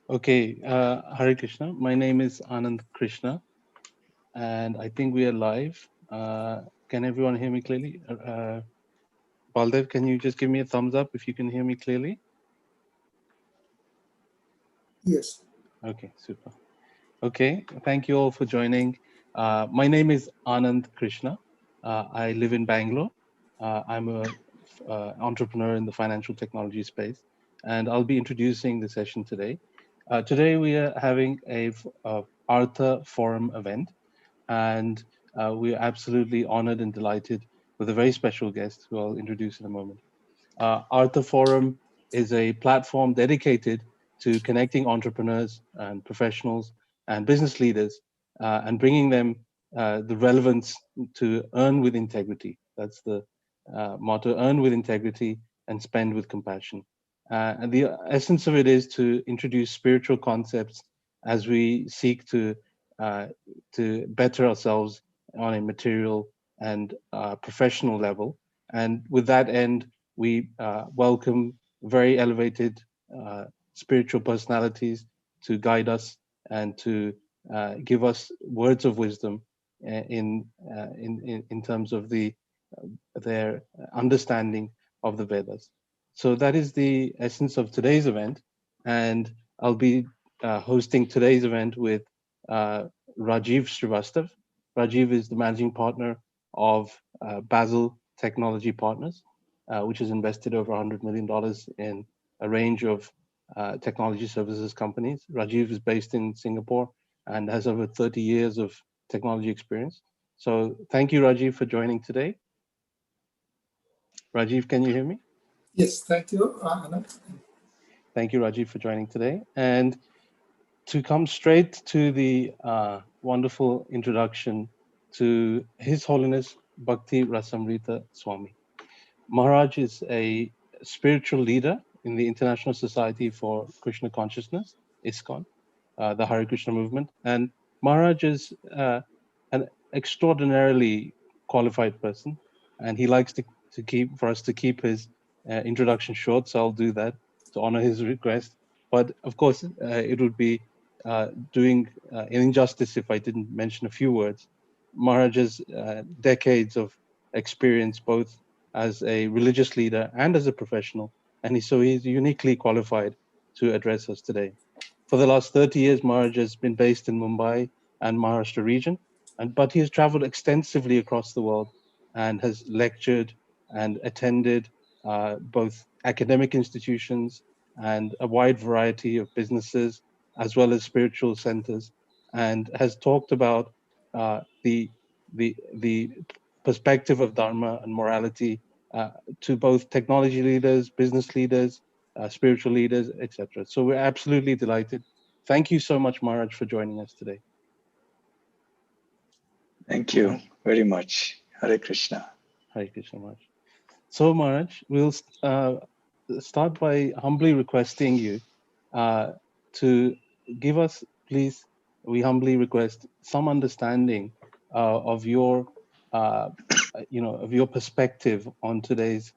Okay, Hare Krishna. My name is Anand Krishna, and I think we are live. Can everyone hear me clearly? Baldev, can you just give me a thumbs up if you can hear me clearly? Yes. Okay, super. Okay, thank you all for joining. My name is Anand Krishna. I live in Bangalore. I'm a entrepreneur in the financial technology space, and I'll be introducing the session today. Today we are having a Artha Forum event, and we are absolutely honored and delighted with a very special guest who I'll introduce in a moment. Artha Forum is a platform dedicated to connecting entrepreneurs and professionals and business leaders and bringing them the relevance to earn with integrity. That's the motto: earn with integrity and spend with compassion. And the essence of it is to introduce spiritual concepts as we seek uh, to better ourselves on a material and professional level. And with that end, we welcome very elevated spiritual personalities to guide us and to give us words of wisdom in terms of their understanding of the Vedas. So that is the essence of today's event, and I'll be hosting today's event with uh, Rajiv Srivastav. Rajiv is the managing partner of Basel Technology Partners, which has invested over $100 million in a range of technology services companies. Rajiv is based in Singapore and has over 30 years of technology experience. So thank you, Rajiv, for joining today. Rajiv, can you hear me? Yes, thank you, Anand. Thank you, Rajiv, for joining today. And to come straight to the wonderful introduction to His Holiness Bhakti Rasamrita Swami. Maharaj is a spiritual leader in the International Society for Krishna Consciousness, ISKCON, the Hare Krishna movement. And Maharaj is an extraordinarily qualified person, and he likes to keep for us to keep his introduction short. So I'll do that to honor his request. But of course, it would be doing an injustice if I didn't mention a few words. Maharaj has decades of experience, both as a religious leader and as a professional, and he's uniquely qualified to address us today. For the last 30 years, Maharaj has been based in Mumbai and Maharashtra region, but he has traveled extensively across the world and has lectured and attended both academic institutions and a wide variety of businesses, as well as spiritual centers, and has talked about uh, the, the perspective of Dharma and morality to both technology leaders, business leaders, spiritual leaders, etc. So we're absolutely delighted. Thank you so much, Maharaj, for joining us today. Thank you Maharaj, very much. Hare Krishna. Hare Krishna, Maharaj. So, Maharaj, we'll start by humbly requesting you to give us, please, we humbly request some understanding of your, uh, of your perspective on today's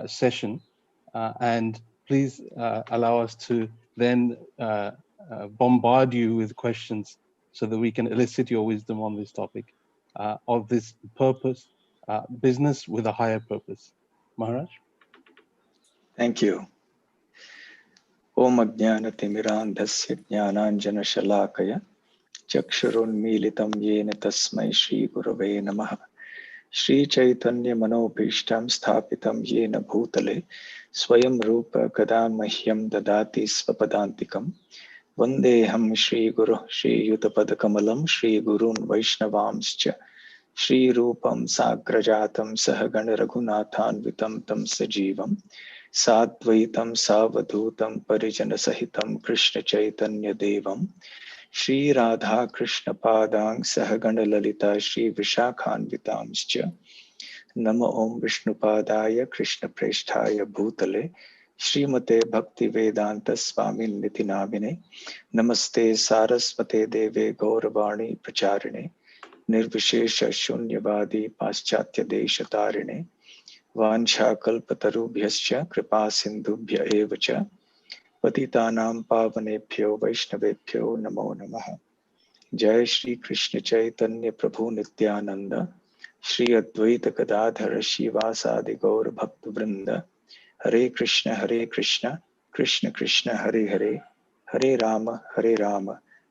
session, and please allow us to then bombard you with questions so that we can elicit your wisdom on this topic of this purpose, business with a higher purpose. Maharaj? Thank you. Om Ajnanatimirandhasya Jnananjanashalakaya Chakshurunmilitam Yena Tasmai Shri Gurave Namaha Shri Chaitanya Manobhishtam Sthapitam Yena Bhutale Swayam Rupa Kadamahyam Dadati Svapadantikam Vandeham Shri Guru Shri Yutapadakamalam Shri Gurun Vaishnavamscha Shri Rupam Sagrajatam Sahagana Raghunathanvitam Tam Sajivam Sadvaitam Savadhutam Parijana Sahitam Krishna Chaitanya Devam Shri Radha Krishna Padang Sahagana Lalita Shri Vishakhanvitamscha Nama Om Vishnu Padaya Krishna Presthaya Bhutale Srimate Bhakti Vedanta Swami Niti Namine Namaste Saraswate Deve Gauravani Pracharine Nirvishesha Shunyavadi Paschatya Deshatarine Vancha Kalpatarubhyascha Kripa Sindhubhya Evacha Patitanam pavanebhyo Vaishnavebhyo Namo Namaha. Jai Shri Krishna Chaitanya Prabhu Nityananda Shri Advaita Gadadhara Shivasadi Gaur Bhakta Vrinda. Hare Krishna, Krishna Krishna, Hare Hare, Hare Rama,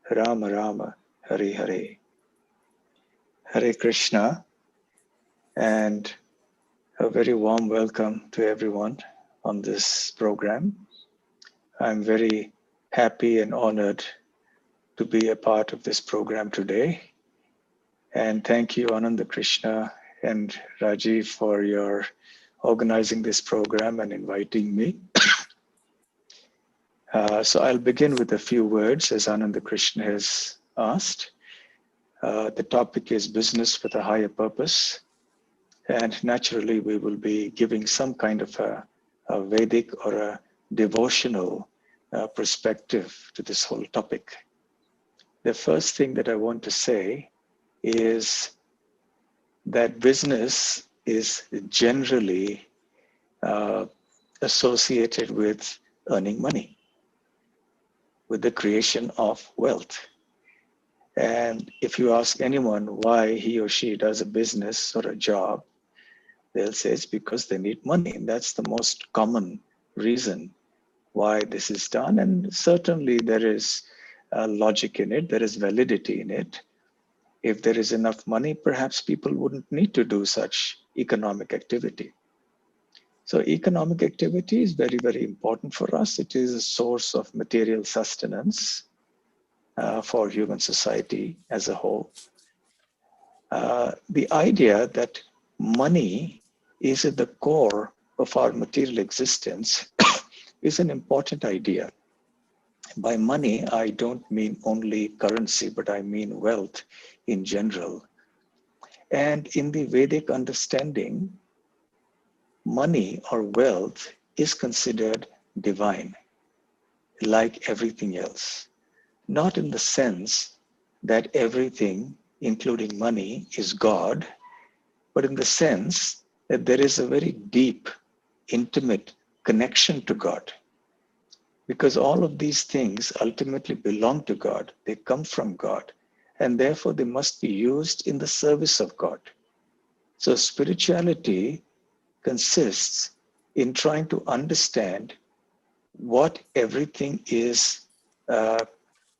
Rama Rama, Hare Hare. Hare Krishna, and a very warm welcome to everyone on this program. I'm very happy and honored to be a part of this program today. And thank you, Ananda Krishna and Rajiv, for your organizing this program and inviting me. So I'll begin with a few words, as Ananda Krishna has asked. The topic is business with a higher purpose. And naturally, we will be giving some kind of a Vedic or a devotional perspective to this whole topic. The first thing that I want to say is that business is generally associated with earning money, with the creation of wealth. And if you ask anyone why he or she does a business or a job, they'll say it's because they need money. And that's the most common reason why this is done. And certainly there is logic in it, there is validity in it. If there is enough money, perhaps people wouldn't need to do such economic activity. So economic activity is very, very important for us. It is a source of material sustenance for human society as a whole. The idea that money is at the core of our material existence is an important idea. By money, I don't mean only currency, but I mean wealth in general. And in the Vedic understanding, money or wealth is considered divine, like everything else. Not in the sense that everything, including money, is God, but in the sense that there is a very deep, intimate connection to God. Because all of these things ultimately belong to God. They come from God. And therefore, they must be used in the service of God. So spirituality consists in trying to understand what everything is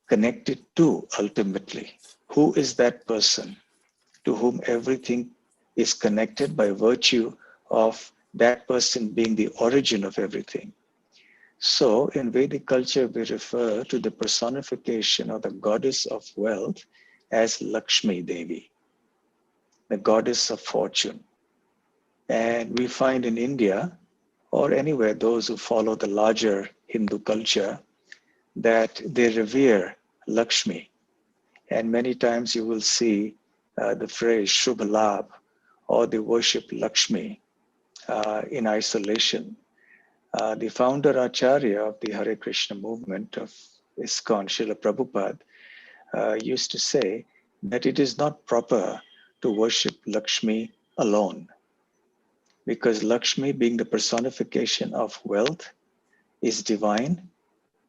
connected to ultimately. Who is that person to whom everything is connected by virtue of that person being the origin of everything? So in Vedic culture, we refer to the personification of the goddess of wealth as Lakshmi Devi, the goddess of fortune. And we find in India or anywhere those who follow the larger Hindu culture that they revere Lakshmi. And many times you will see the phrase Shubha Labh, or they worship Lakshmi in isolation. The founder Acharya of the Hare Krishna movement of ISKCON, Srila Prabhupada, used to say that it is not proper to worship Lakshmi alone, because Lakshmi, being the personification of wealth, is divine,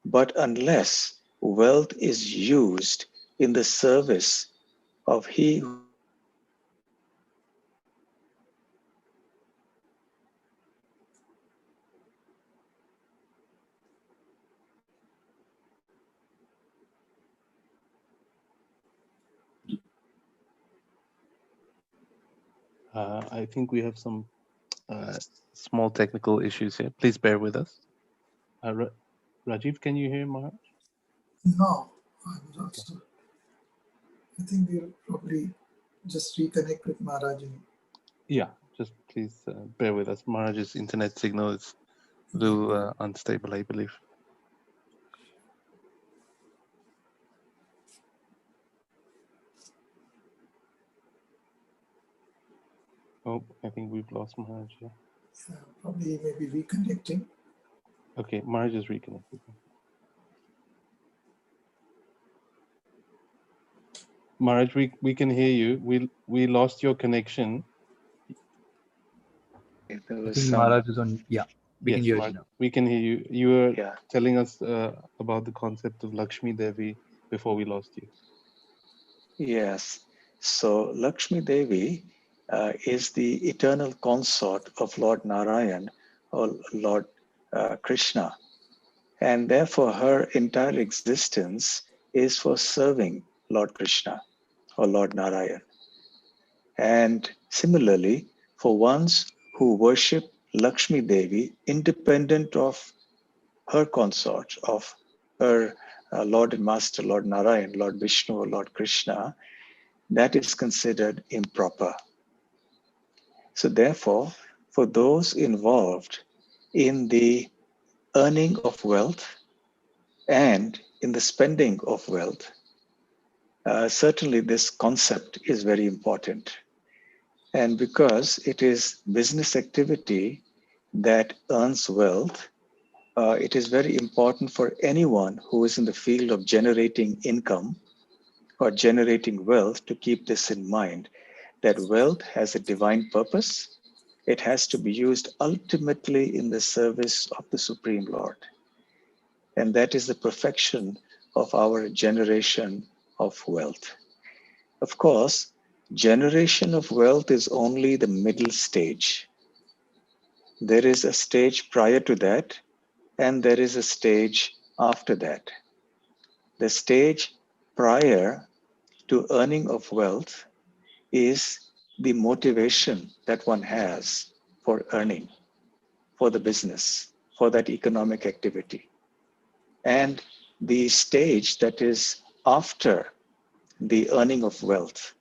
but unless wealth is used in the service of he who I think we have some small technical issues here. Please bear with us. Rajiv, can you hear Maharaj? No, I was also. I think we'll probably just reconnect with Maharaj. Yeah, just please bear with us. Maharaj's internet signal is a little unstable, I believe. Oh, I think we've lost Maharaj here. Probably maybe reconnecting. Okay, Maharaj is reconnected. Maharaj, we can hear you. We lost your connection. there I was think some Maharaj is on. Yeah. We can Yes, hear you Mark, now. we can hear you. You were Yeah. telling us about the concept of Lakshmi Devi before we lost you. Yes. So Lakshmi Devi is the eternal consort of Lord Narayan or Lord Krishna. And therefore, her entire existence is for serving Lord Krishna or Lord Narayan. And similarly, for ones who worship Lakshmi Devi, independent of her consort, of her Lord and Master, Lord Narayan, Lord Vishnu, or Lord Krishna, that is considered improper. So therefore, for those involved in the earning of wealth and in the spending of wealth, certainly this concept is very important. And because it is business activity that earns wealth, it is very important for anyone who is in the field of generating income or generating wealth to keep this in mind, that wealth has a divine purpose. It has to be used ultimately in the service of the Supreme Lord. And that is the perfection of our generation of wealth. Of course, generation of wealth is only the middle stage. There is a stage prior to that, and there is a stage after that. The stage prior to earning of wealth is the motivation that one has for earning, for the business, for that economic activity. And the stage that is after the earning of wealth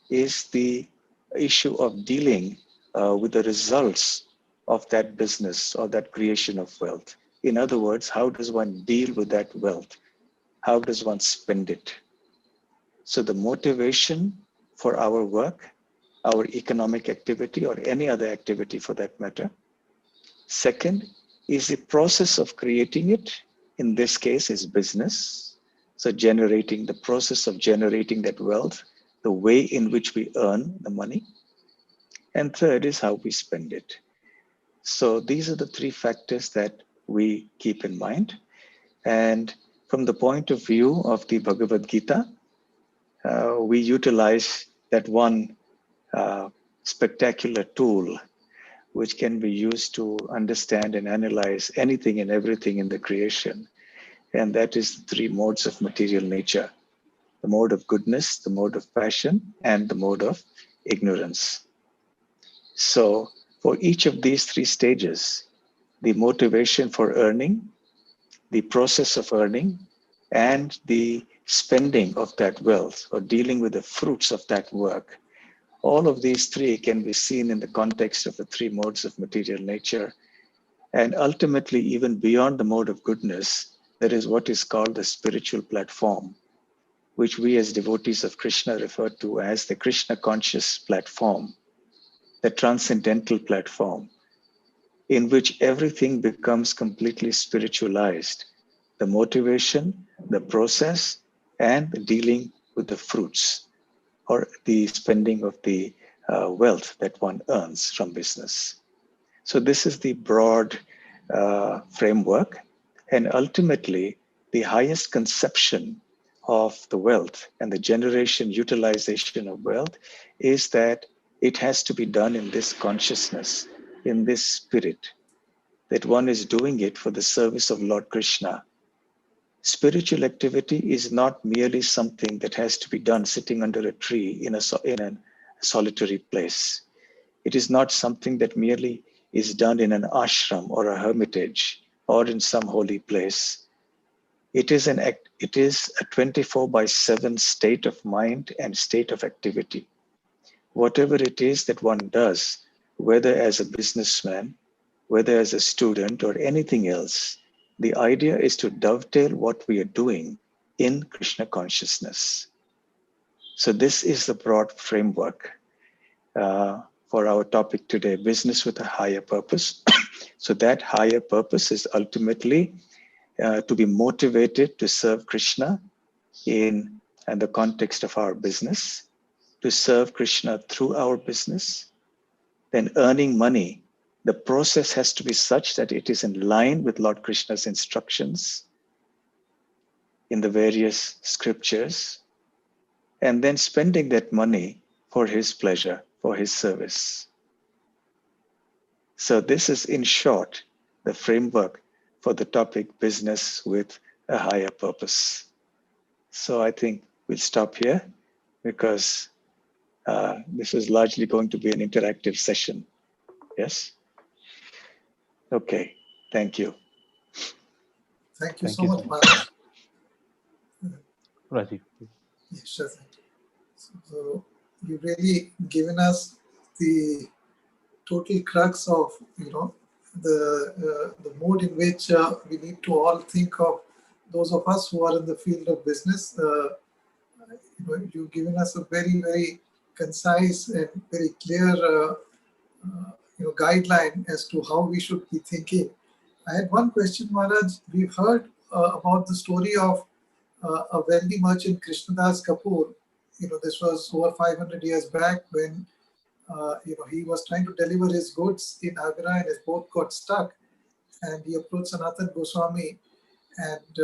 is the issue of dealing with the results of that business or that creation of wealth. In other words, how does one deal with that wealth? How does one spend it? So the motivation for our work, our economic activity, or any other activity for that matter. Second is the process of creating it. In this case is business. So the process of generating that wealth, the way in which we earn the money. And third is how we spend it. So these are the three factors that we keep in mind. And from the point of view of the Bhagavad Gita, we utilize that one spectacular tool which can be used to understand and analyze anything and everything in the creation. And that is the three modes of material nature: the mode of goodness, the mode of passion, and the mode of ignorance. So for each of these three stages, the motivation for earning, the process of earning, and the spending of that wealth or dealing with the fruits of that work, all of these three can be seen in the context of the three modes of material nature. And ultimately, even beyond the mode of goodness, there is what is called the spiritual platform, which we as devotees of Krishna refer to as the Krishna conscious platform, the transcendental platform, in which everything becomes completely spiritualized: the motivation, the process, and the dealing with the fruits or the spending of the wealth that one earns from business. So this is the broad framework. And ultimately, the highest conception of the wealth and the generation, utilization of wealth is that it has to be done in this consciousness, in this spirit, that one is doing it for the service of Lord Krishna. Spiritual activity is not merely something that has to be done sitting under a tree in a solitary place. It is not something that merely is done in an ashram or a hermitage or in some holy place. It is a 24/7 state of mind and state of activity. Whatever it is that one does, whether as a businessman, whether as a student or anything else, the idea is to dovetail what we are doing in Krishna consciousness. So this is the broad framework for our topic today: business with a higher purpose. So that higher purpose is ultimately to be motivated to serve Krishna in the context of our business, to serve Krishna through our business, then earning money The process has to be such that it is in line with Lord Krishna's instructions in the various scriptures, and then spending that money for his pleasure, for his service. So this is, in short, the framework for the topic business with a higher purpose. So I think we'll stop here because this is largely going to be an interactive session. Yes? Okay, thank you. Thank you Thank so you much, so much. Maharaj. Rajiv, please. Yes, sure. Thank you. So you've really given us the total crux of, the mode in which we need to all think of those of us who are in the field of business. You've given us a very, very concise and very clear guideline as to how we should be thinking. I had one question, Maharaj. We've heard about the story of a wealthy merchant, Krishnadas Kapoor. This was over 500 years back when he was trying to deliver his goods in Agra and his boat got stuck, and he approached Sanatan Goswami, and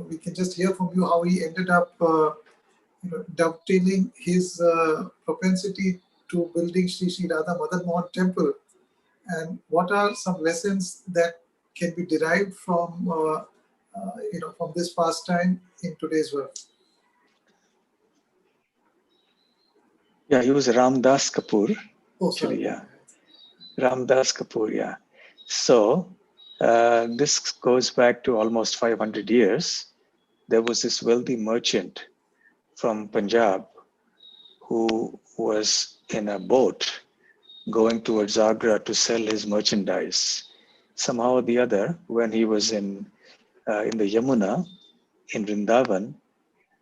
we can just hear from you how he ended up dovetailing his propensity to building Sri Radha Madan Mohan temple, and what are some lessons that can be derived from from this pastime in today's world. Yeah, he was Ramdas Kapoor. Oh, Actually, sorry. yeah. Ramdas Kapoor, yeah. So this goes back to almost 500 years. There was this wealthy merchant from Punjab who was in a boat going towards Agra to sell his merchandise. Somehow or the other, when he was in the Yamuna in Vrindavan,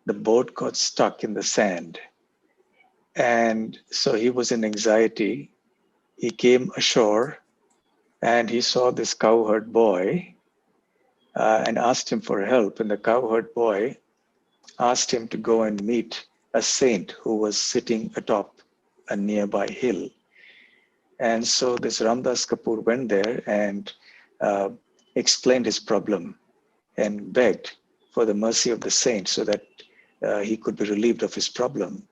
the boat got stuck in the sand. And so he was in anxiety. He came ashore and he saw this cowherd boy and asked him for help. And the cowherd boy asked him to go and meet a saint who was sitting atop a nearby hill. And so this Ramdas Kapoor went there and explained his problem and begged for the mercy of the saint so that he could be relieved of his problem.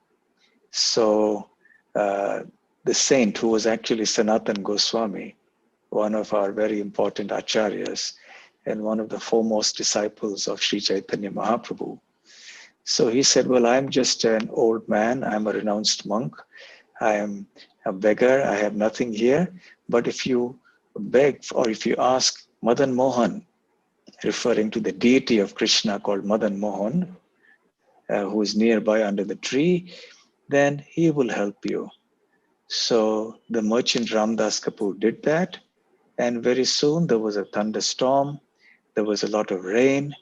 So the saint, who was actually Sanatan Goswami, one of our very important acharyas and one of the foremost disciples of Sri Chaitanya Mahaprabhu. So he said, well, I'm just an old man. I'm a renounced monk. I am a beggar. I have nothing here. But if you beg or if you ask Madan Mohan, referring to the deity of Krishna called Madan Mohan, who is nearby under the tree, then he will help you. So the merchant Ramdas Kapoor did that. And very soon there was a thunderstorm. There was a lot of rain.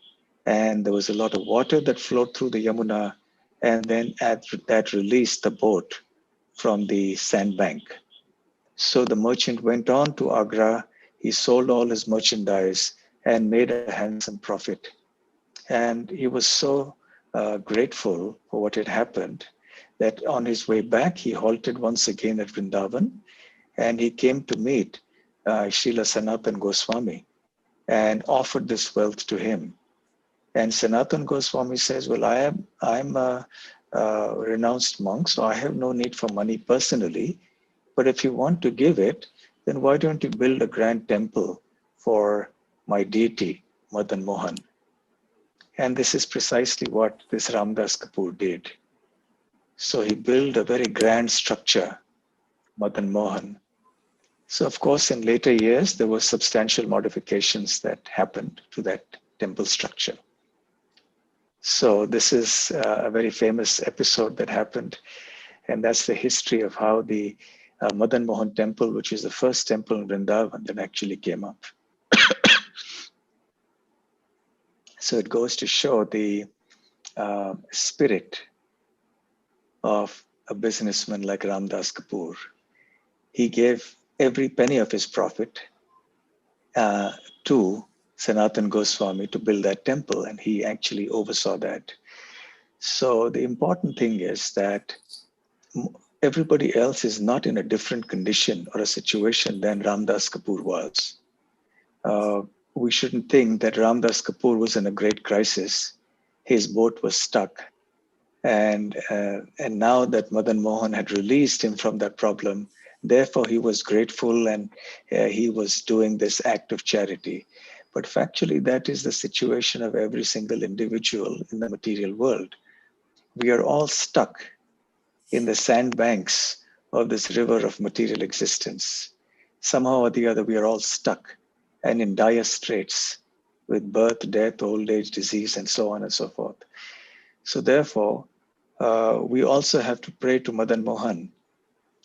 And there was a lot of water that flowed through the Yamuna. And then that released the boat from the sandbank. So the merchant went on to Agra. He sold all his merchandise and made a handsome profit. And he was so grateful for what had happened that on his way back, he halted once again at Vrindavan and he came to meet Srila Sanatan Goswami and offered this wealth to him. And Sanatan Goswami says, well, I'm a renounced monk, so I have no need for money personally. But if you want to give it, then why don't you build a grand temple for my deity, Madan Mohan? And this is precisely what this Ramdas Kapoor did. So he built a very grand structure, Madan Mohan. So of course, in later years, there were substantial modifications that happened to that temple structure. So this is a very famous episode that happened. And that's the history of how the Madan Mohan temple, which is the first temple in Vrindavan, that actually came up. So it goes to show the spirit of a businessman like Ramdas Kapoor. He gave every penny of his profit to Sanatan Goswami to build that temple, and he actually oversaw that. So the important thing is that everybody else is not in a different condition or a situation than Ramdas Kapoor was. We shouldn't think that Ramdas Kapoor was in a great crisis. His boat was stuck. And now that Madan Mohan had released him from that problem, therefore he was grateful and he was doing this act of charity. But factually, that is the situation of every single individual in the material world. We are all stuck in the sandbanks of this river of material existence. Somehow or the other, we are all stuck and in dire straits with birth, death, old age, disease, and so on and so forth. So therefore, we also have to pray to Madan Mohan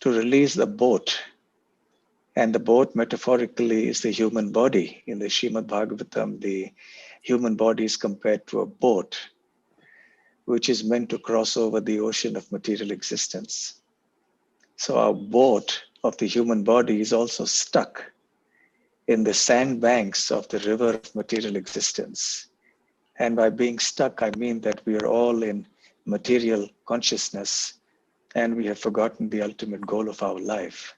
to release the boat. And the boat, metaphorically, is the human body. In the Srimad Bhagavatam, the human body is compared to a boat, which is meant to cross over the ocean of material existence. So our boat of the human body is also stuck in the sandbanks of the river of material existence. And by being stuck, I mean that we are all in material consciousness and we have forgotten the ultimate goal of our life.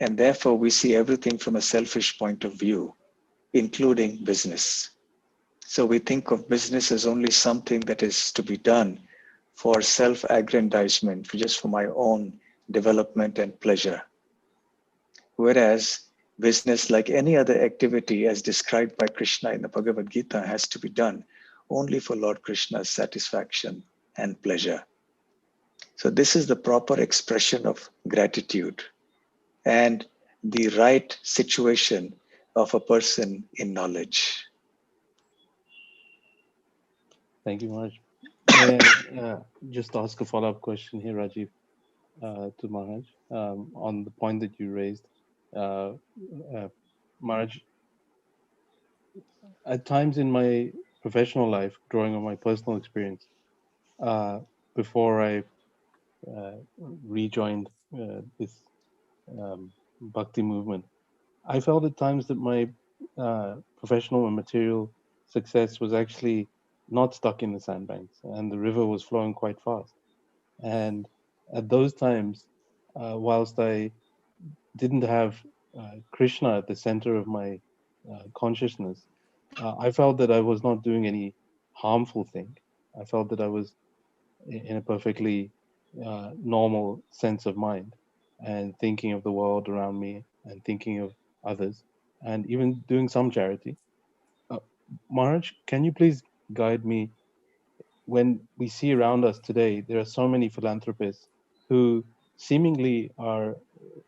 And therefore, we see everything from a selfish point of view, including business. So we think of business as only something that is to be done for self-aggrandizement, just for my own development and pleasure. Whereas business, like any other activity as described by Krishna in the Bhagavad Gita, has to be done only for Lord Krishna's satisfaction and pleasure. So this is the proper expression of gratitude and the right situation of a person in knowledge. Thank you, Maharaj. May I just ask a follow-up question here, Rajiv, to Maharaj, on the point that you raised. Maharaj, at times in my professional life, drawing on my personal experience, before I rejoined this Bhakti movement, I felt at times that my professional and material success was actually not stuck in the sandbanks, and the river was flowing quite fast. And at those times, whilst I didn't have Krishna at the center of my consciousness, I felt that I was not doing any harmful thing. I felt that I was in a perfectly normal sense of mind and thinking of the world around me and thinking of others and even doing some charity. Maharaj, can you please guide me? When we see around us today, there are so many philanthropists who seemingly are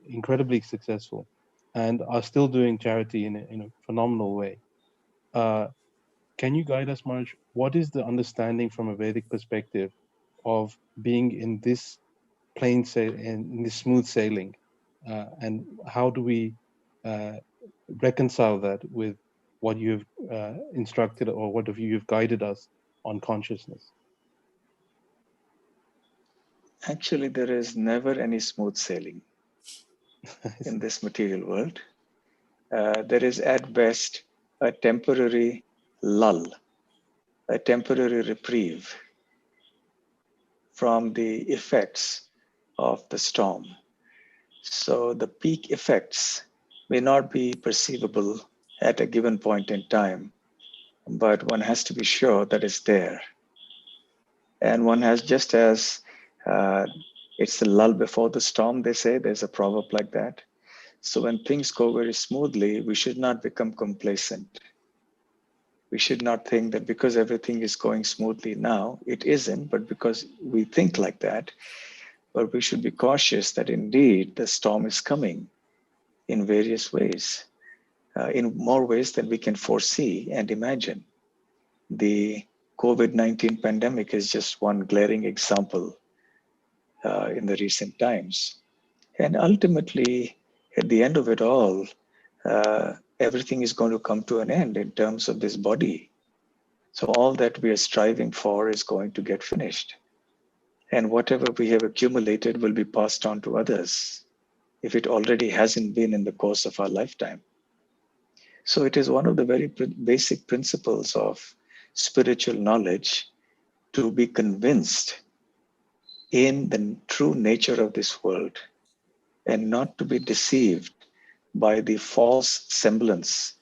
incredibly successful and are still doing charity in a phenomenal way. Can you guide us, Maharaj? What is the understanding from a Vedic perspective of being in this plain sail in this smooth sailing, and how do we reconcile that with what you've instructed or what have you've guided us on consciousness? Actually, there is never any smooth sailing in this material world. There is at best a temporary lull, a temporary reprieve from the effects of the storm. So the peak effects may not be perceivable at a given point in time, but one has to be sure that it's there. And one has, just as it's the lull before the storm, they say, there's a proverb like that. So when things go very smoothly, we should not become complacent. We should not think that because everything is going smoothly now, it isn't, but because we think like that. But we should be cautious that indeed the storm is coming in various ways, in more ways than we can foresee and imagine. The COVID-19 pandemic is just one glaring example in the recent times. And ultimately, at the end of it all, everything is going to come to an end in terms of this body. So all that we are striving for is going to get finished. And whatever we have accumulated will be passed on to others, if it already hasn't been in the course of our lifetime. So it is one of the very basic principles of spiritual knowledge to be convinced in the true nature of this world and not to be deceived by the false semblance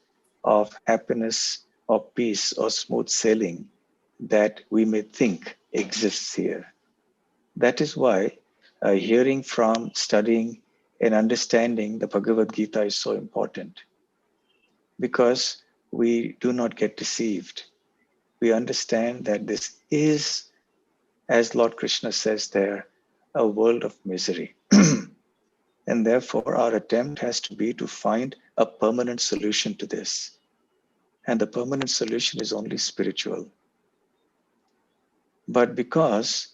of happiness or peace or smooth sailing that we may think exists here. That is why hearing from, studying, and understanding the Bhagavad Gita is so important, because we do not get deceived. We understand that this is, as Lord Krishna says there, a world of misery. And therefore, our attempt has to be to find a permanent solution to this. And the permanent solution is only spiritual. But because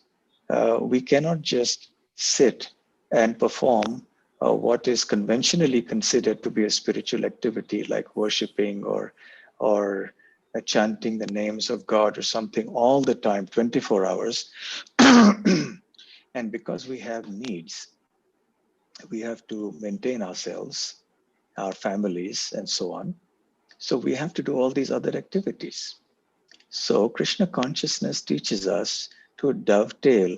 we cannot just sit and perform what is conventionally considered to be a spiritual activity, like worshiping or chanting the names of God or something all the time, 24 hours. And because we have needs, we have to maintain ourselves, our families, and so on. So we have to do all these other activities. So Krishna consciousness teaches us to dovetail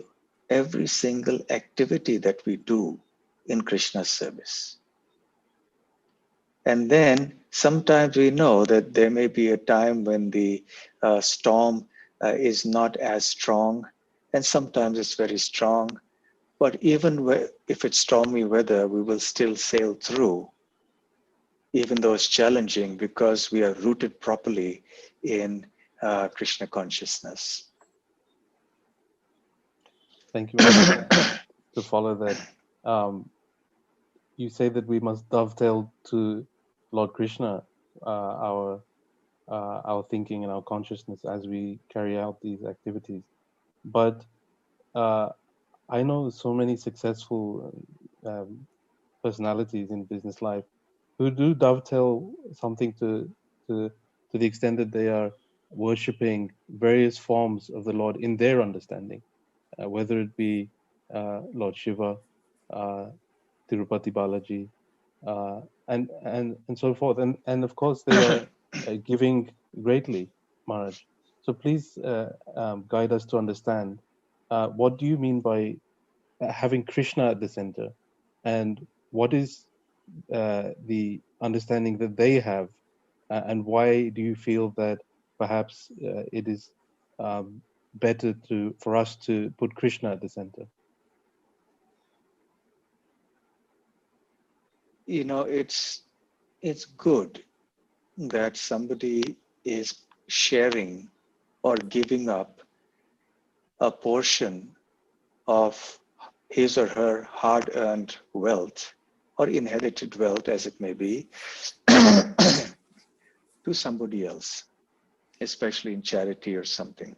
every single activity that we do in Krishna's service. And then sometimes we know that there may be a time when the storm is not as strong, and sometimes it's very strong. But even if it's stormy weather, we will still sail through, even though it's challenging, because we are rooted properly in Krishna consciousness. Thank you. To follow that, you say that we must dovetail to Lord Krishna, our thinking and our consciousness as we carry out these activities. But I know so many successful personalities in business life who do dovetail something to the extent that they are worshipping various forms of the Lord in their understanding, whether it be Lord Shiva, Tirupati Balaji, and so forth, and of course they are giving greatly, Maharaj. So please guide us to understand what do you mean by having Krishna at the center, and what is the understanding that they have, and why do you feel that perhaps it is better for us to put Krishna at the center? You know, it's good that somebody is sharing or giving up a portion of his or her hard-earned wealth or inherited wealth, as it may be, to somebody else, especially in charity or something.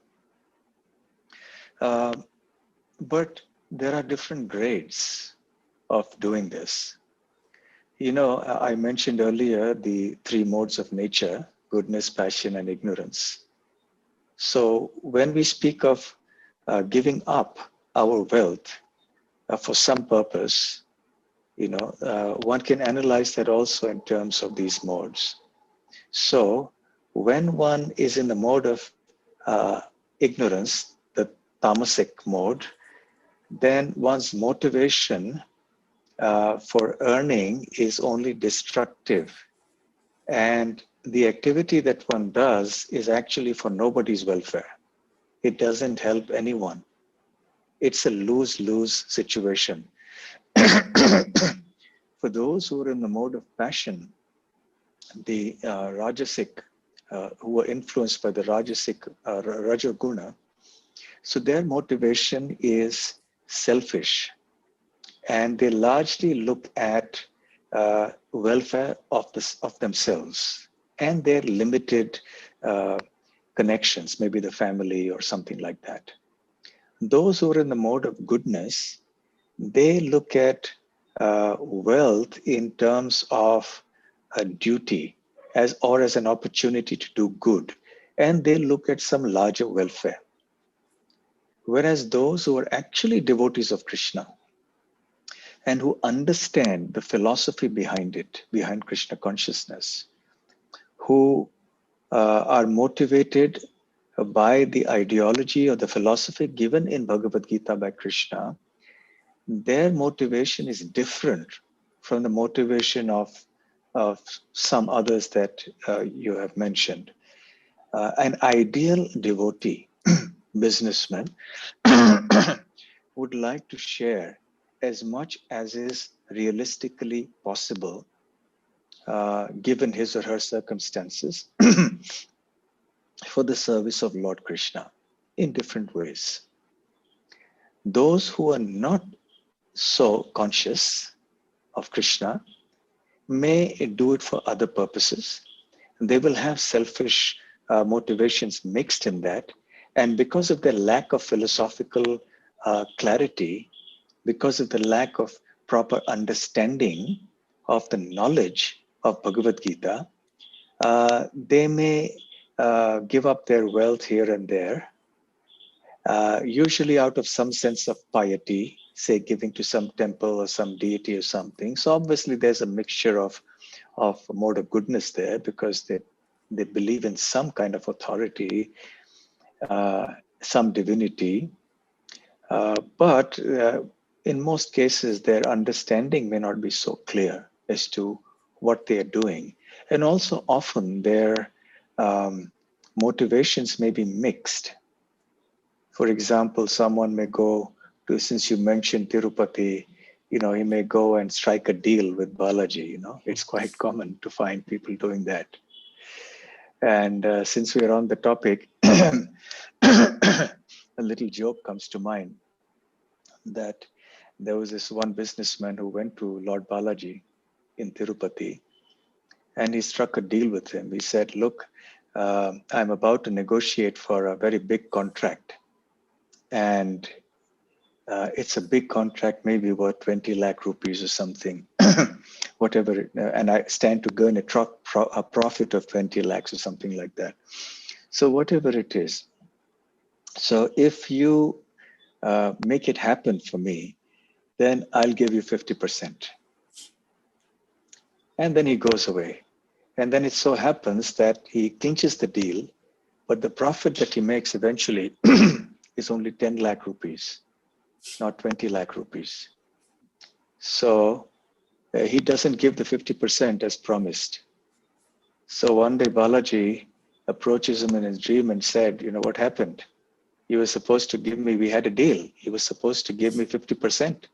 But there are different grades of doing this. You know, I mentioned earlier the three modes of nature: goodness, passion, and ignorance. So when we speak of giving up our wealth for some purpose, you know, one can analyze that also in terms of these modes. So when one is in the mode of ignorance, the tamasic mode, then one's motivation for earning is only destructive. And the activity that one does is actually for nobody's welfare. It doesn't help anyone. It's a lose-lose situation. For those who are in the mode of passion, the Rajasic, who are influenced by the Rajasic Rajaguna, so their motivation is selfish, and they largely look at welfare of themselves and their limited connections, maybe the family or something like that. Those who are in the mode of goodness, they look at wealth in terms of a duty as an opportunity to do good, and they look at some larger welfare. Whereas those who are actually devotees of Krishna and who understand the philosophy behind it, behind Krishna consciousness, who are motivated by the ideology or the philosophy given in Bhagavad Gita by Krishna, their motivation is different from the motivation of some others that you have mentioned. An ideal devotee, businessman, would like to share as much as is realistically possible, given his or her circumstances, for the service of Lord Krishna in different ways. Those who are not so conscious of Krishna may do it for other purposes. They will have selfish motivations mixed in that. And because of their lack of philosophical clarity, because of the lack of proper understanding of the knowledge of Bhagavad Gita, they may give up their wealth here and there, usually out of some sense of piety, say giving to some temple or some deity or something. So obviously there's a mixture of mode of goodness there, because they believe in some kind of authority, some divinity, but in most cases their understanding may not be so clear as to what they are doing. And also often their motivations may be mixed. For example, someone may go to, since you mentioned Tirupati, he may go and strike a deal with Balaji. It's quite common to find people doing that. And since we're on the topic, a little joke comes to mind, that there was this one businessman who went to Lord Balaji in Tirupati, and he struck a deal with him. He said, look, I'm about to negotiate for a very big contract. And it's a big contract, maybe worth 20 lakh rupees or something, whatever. And I stand to gain a profit of 20 lakhs or something like that. So whatever it is. So if you make it happen for me, then I'll give you 50%. And then he goes away. And then it so happens that he clinches the deal, but the profit that he makes eventually is only 10 lakh rupees, not 20 lakh rupees. So he doesn't give the 50% as promised. So one day Balaji approaches him in his dream and said, what happened? You were supposed to give me, we had a deal. He was supposed to give me 50%.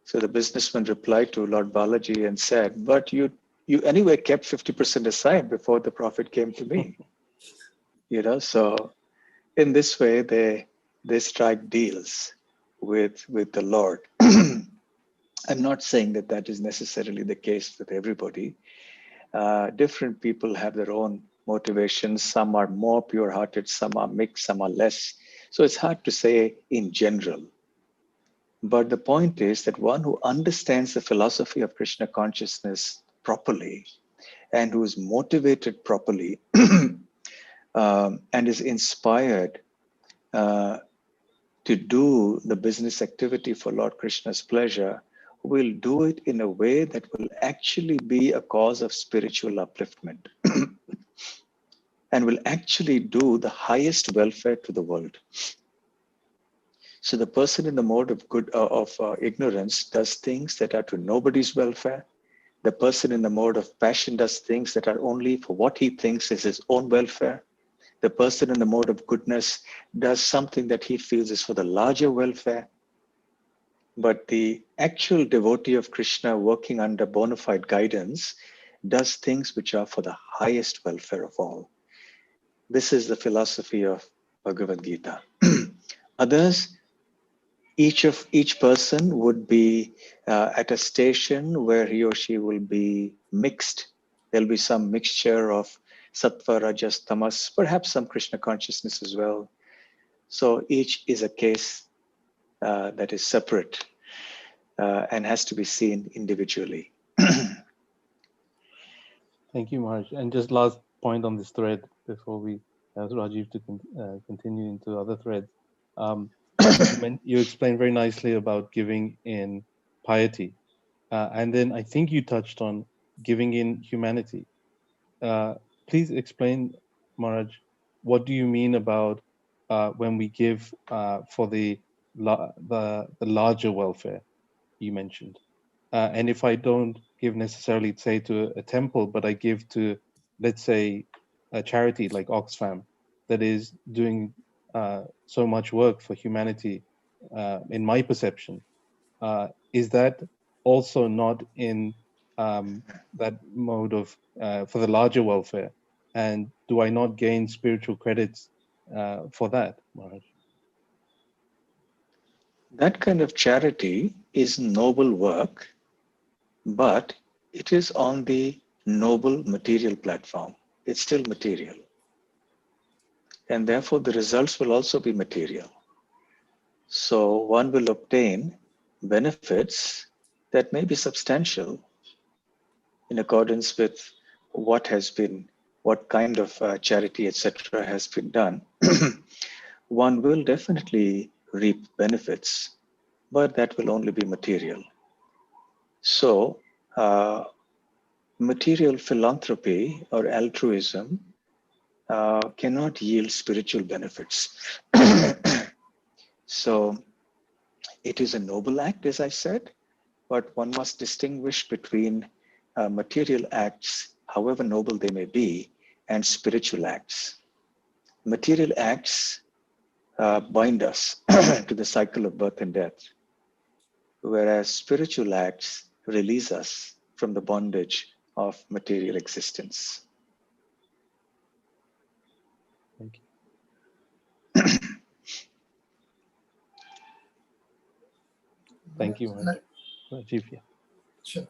So the businessman replied to Lord Balaji and said, but you anyway kept 50% aside before the profit came to me. So in this way, they strike deals with the Lord. I'm not saying that is necessarily the case with everybody. Different people have their own motivations. Some are more pure-hearted, some are mixed, some are less. So it's hard to say in general. But the point is that one who understands the philosophy of Krishna consciousness properly and who is motivated properly and is inspired to do the business activity for Lord Krishna's pleasure will do it in a way that will actually be a cause of spiritual upliftment and will actually do the highest welfare to the world. So the person in the mode of ignorance does things that are to nobody's welfare. The person in the mode of passion does things that are only for what he thinks is his own welfare. The person in the mode of goodness does something that he feels is for the larger welfare. But the actual devotee of Krishna working under bona fide guidance does things which are for the highest welfare of all. This is the philosophy of Bhagavad Gita. Others, each person would be at a station where he or she will be mixed. There'll be some mixture of sattva, rajas, tamas, perhaps some Krishna consciousness as well. So each is a case that is separate and has to be seen individually. Thank you, Maharaj. And just last point on this thread before we ask Rajiv to continue into other threads. You explained very nicely about giving in piety. And then I think you touched on giving in humanity. Please explain, Maharaj, what do you mean about when we give for the larger welfare you mentioned? And if I don't give necessarily, say, to a temple, but I give to, let's say, a charity like Oxfam that is doing so much work for humanity, in my perception, is that also not in that mode of for the larger welfare? And do I not gain spiritual credits for that, Maharaj? That kind of charity is noble work, but it is on the noble material platform. It's still material. And therefore, the results will also be material. So one will obtain benefits that may be substantial in accordance with what kind of charity, etc., has been done. One will definitely reap benefits, but that will only be material. So, material philanthropy or altruism cannot yield spiritual benefits. So, it is a noble act, as I said, but one must distinguish between material acts, however noble they may be, and spiritual acts. Material acts bind us to the cycle of birth and death, whereas spiritual acts release us from the bondage of material existence. Thank you. Thank you, Maharaj. Rajiv, yeah. Sure,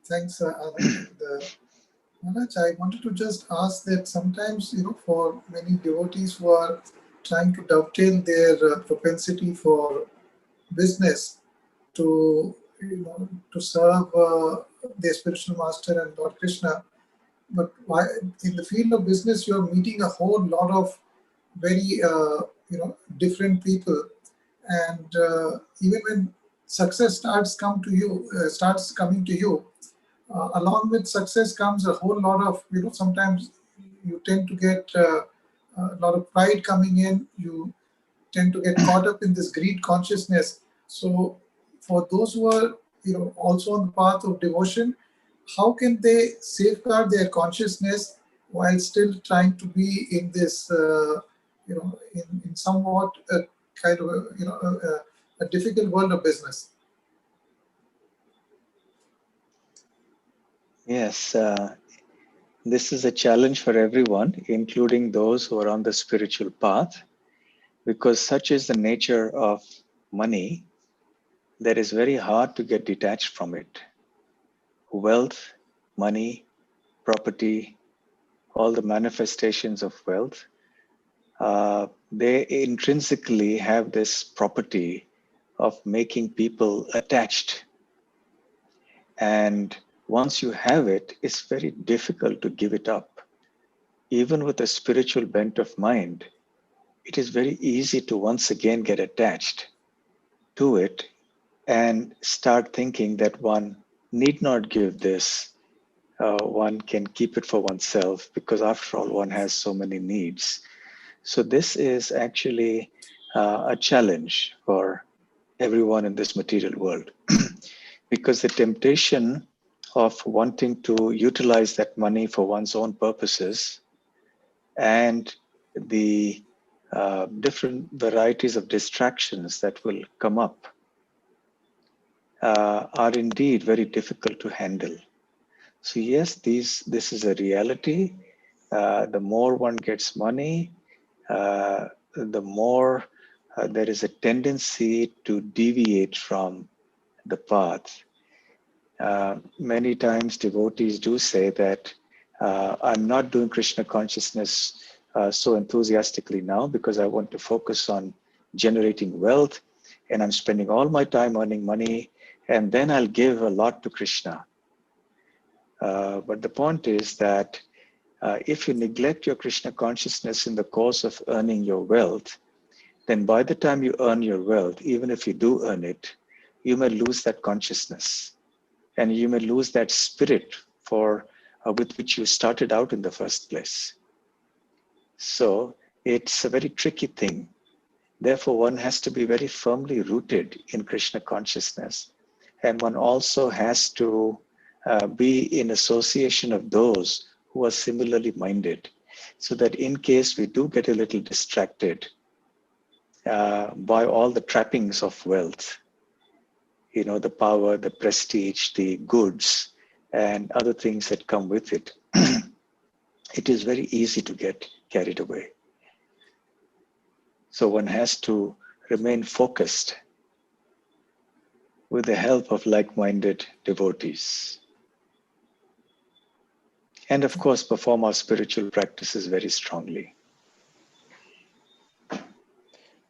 thanks, Anand. Maharaj, I wanted to just ask that sometimes, for many devotees who are trying to dovetail their propensity for business to, to serve their spiritual master and Lord Krishna, but in the field of business, you are meeting a whole lot of very, different people, and even when success starts coming to you, along with success comes a whole lot of, sometimes you tend to get a lot of pride coming in. You tend to get caught up in this greed consciousness. So for those who are, also on the path of devotion, how can they safeguard their consciousness while still trying to be in this, in somewhat a kind of, a difficult world of business? Yes, this is a challenge for everyone, including those who are on the spiritual path, because such is the nature of money that is very hard to get detached from it. Wealth, money, property, all the manifestations of wealth, they intrinsically have this property of making people attached. And once you have it, it's very difficult to give it up. Even with a spiritual bent of mind, it is very easy to once again get attached to it and start thinking that one need not give this. One can keep it for oneself because after all, one has so many needs. So this is actually a challenge for everyone in this material world because the temptation of wanting to utilize that money for one's own purposes and the different varieties of distractions that will come up are indeed very difficult to handle. So yes, this is a reality. The more one gets money, the more there is a tendency to deviate from the path. Many times devotees do say that I'm not doing Krishna consciousness so enthusiastically now because I want to focus on generating wealth and I'm spending all my time earning money and then I'll give a lot to Krishna. But the point is that if you neglect your Krishna consciousness in the course of earning your wealth, then by the time you earn your wealth, even if you do earn it, you may lose that consciousness and you may lose that spirit with which you started out in the first place. So it's a very tricky thing. Therefore, one has to be very firmly rooted in Krishna consciousness. And one also has to be in association of those who are similarly minded, so that in case we do get a little distracted by all the trappings of wealth, you know, the power, the prestige, the goods, and other things that come with it, it is very easy to get carried away. So one has to remain focused with the help of like-minded devotees. And of course, perform our spiritual practices very strongly.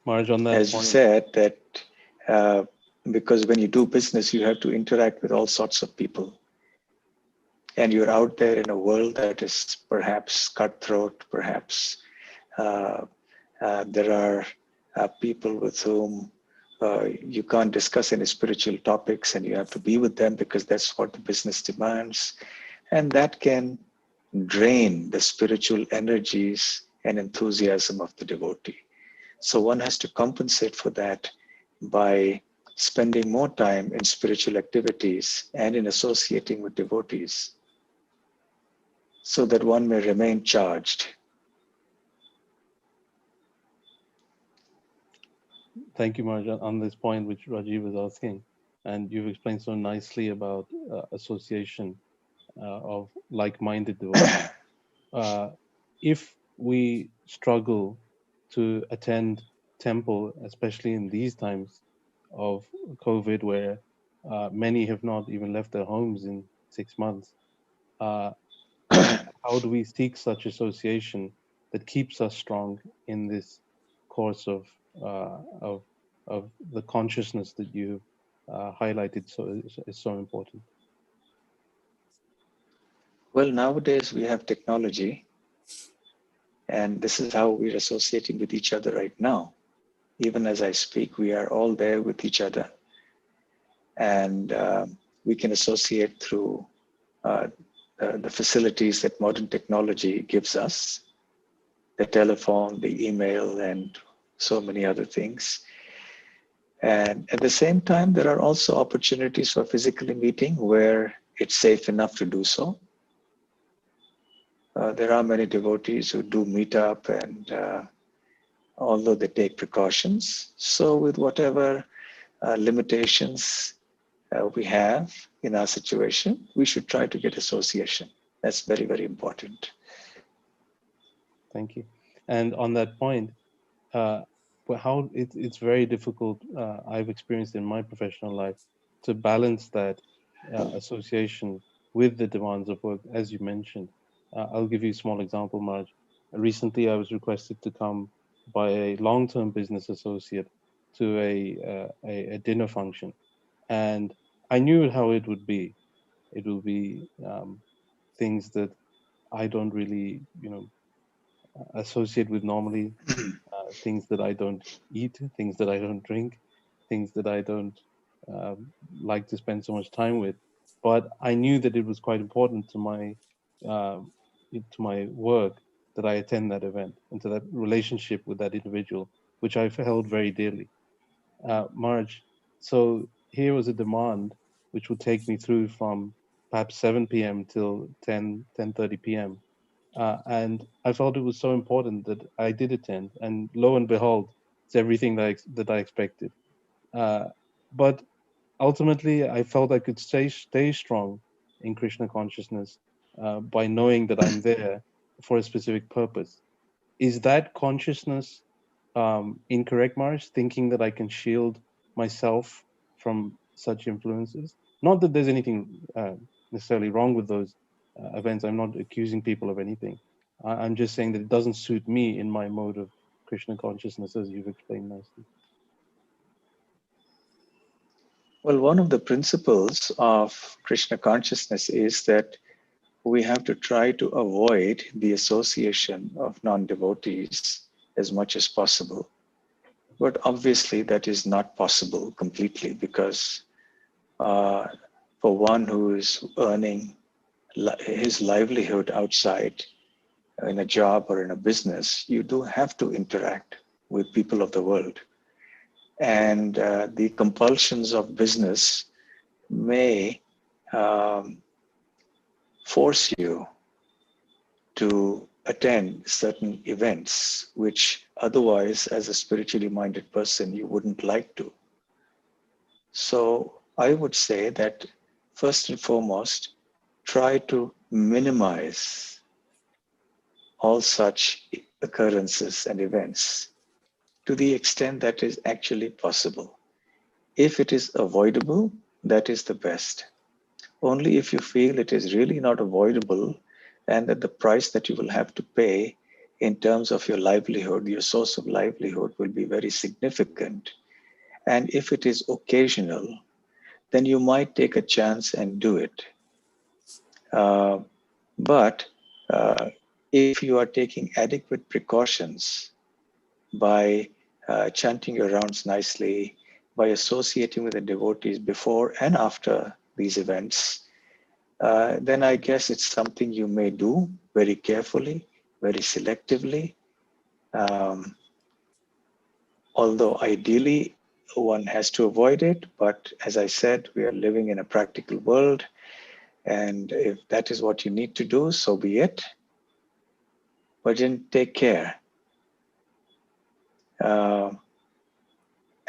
Marge, on that As point, you said, that because when you do business, you have to interact with all sorts of people. And you're out there in a world that is perhaps cutthroat, perhaps there are people with whom you can't discuss any spiritual topics, and you have to be with them because that's what the business demands. And that can drain the spiritual energies and enthusiasm of the devotee. So one has to compensate for that by spending more time in spiritual activities and in associating with devotees, so that one may remain charged. thank you, Marge, on this point which Rajiv was asking. And you've explained so nicely about association of like-minded devotees. If we struggle to attend temple, especially in these times of COVID, where many have not even left their homes in 6 months, how do we seek such association that keeps us strong in this course of the consciousness that you highlighted is so important? Well, nowadays we have technology, and this is how we're associating with each other right now. Even as I speak, we are all there with each other. And we can associate through the facilities that modern technology gives us, the telephone, the email, and so many other things. And at the same time, there are also opportunities for physically meeting where it's safe enough to do so. There are many devotees who do meet up, and although they take precautions. So with whatever limitations we have in our situation, we should try to get association. That's very, very important. Thank you. And on that point, how it's very difficult, I've experienced in my professional life, to balance that association with the demands of work, as you mentioned. I'll give you a small example, Marge. Recently, I was requested to come by a long-term business associate to a dinner function, and I knew how it would be. It will be things that I don't really, associate with normally, things that I don't eat, things that I don't drink, things that I don't like to spend so much time with. But I knew that it was quite important to my work that I attend that event and to that relationship with that individual, which I've held very dearly. Marge, so here was a demand which would take me through from perhaps 7 p.m. till 10:30 p.m. And I felt it was so important that I did attend, and lo and behold, it's everything that I expected. But ultimately, I felt I could stay strong in Krishna consciousness by knowing that I'm there for a specific purpose. Is that consciousness incorrect, Mars? Thinking that I can shield myself from such influences? Not that there's anything necessarily wrong with those events. I'm not accusing people of anything. I'm just saying that it doesn't suit me in my mode of Krishna consciousness, as you've explained nicely. Well, one of the principles of Krishna consciousness is that we have to try to avoid the association of non-devotees as much as possible. But obviously that is not possible completely, because for one who is earning his livelihood outside, in a job or in a business, you do have to interact with people of the world. And the compulsions of business may force you to attend certain events, which otherwise, as a spiritually minded person, you wouldn't like to. So I would say that first and foremost, try to minimize all such occurrences and events to the extent that is actually possible. If it is avoidable, that is the best. Only if you feel it is really not avoidable and that the price that you will have to pay in terms of your livelihood, your source of livelihood will be very significant. And if it is occasional, then you might take a chance and do it. But if you are taking adequate precautions by chanting your rounds nicely, by associating with the devotees before and after these events, then I guess it's something you may do very carefully, very selectively. Although ideally one has to avoid it, but as I said, we are living in a practical world, and if that is what you need to do, so be it. But then take care.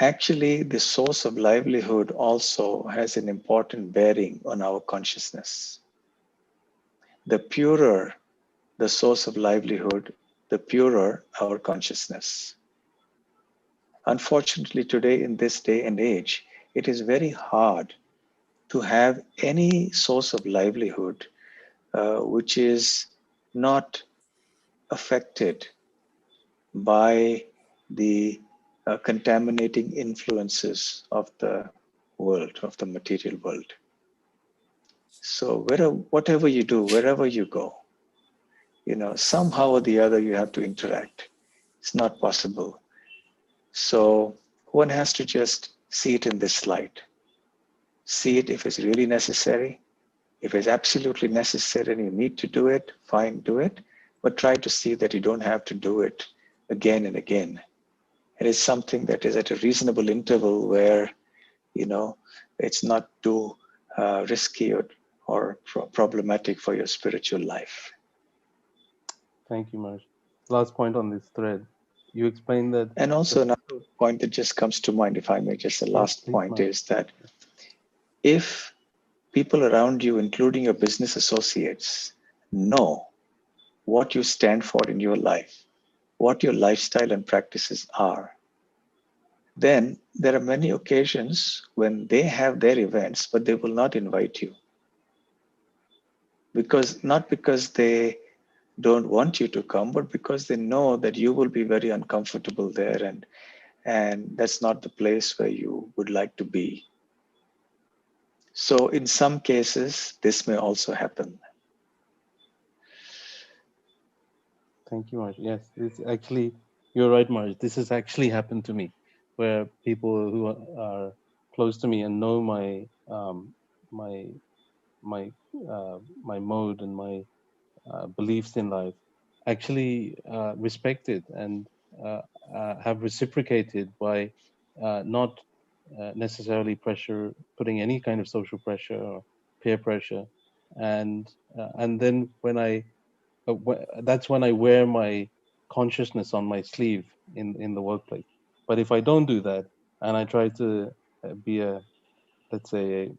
Actually, the source of livelihood also has an important bearing on our consciousness. The purer the source of livelihood, the purer our consciousness. Unfortunately, today, in this day and age, it is very hard to have any source of livelihood which is not affected by the contaminating influences of the world, of the material world. So whatever you do, wherever you go, somehow or the other you have to interact. It's not possible. So one has to just see it in this light. See it if it's really necessary. If it's absolutely necessary and you need to do it, fine, do it. But try to see that you don't have to do it again and again. It is something that is at a reasonable interval where, it's not too risky or problematic for your spiritual life. Thank you, Maharaj. Last point on this thread. You explained that. And also another point that just comes to mind, if I may, just the last point is that if people around you, including your business associates, know what you stand for in your life, what your lifestyle and practices are, then there are many occasions when they have their events, but they will not invite you. Not because they don't want you to come, but because they know that you will be very uncomfortable there and that's not the place where you would like to be. So in some cases, this may also happen. Thank you, Maharaj. Yes, it's actually, you're right, Maharaj. This has actually happened to me, where people who are close to me and know my mode and my beliefs in life actually respect it and have reciprocated by not necessarily putting any kind of social pressure or peer pressure, and then that's when I wear my consciousness on my sleeve in the workplace. But if I don't do that and I try to be let's say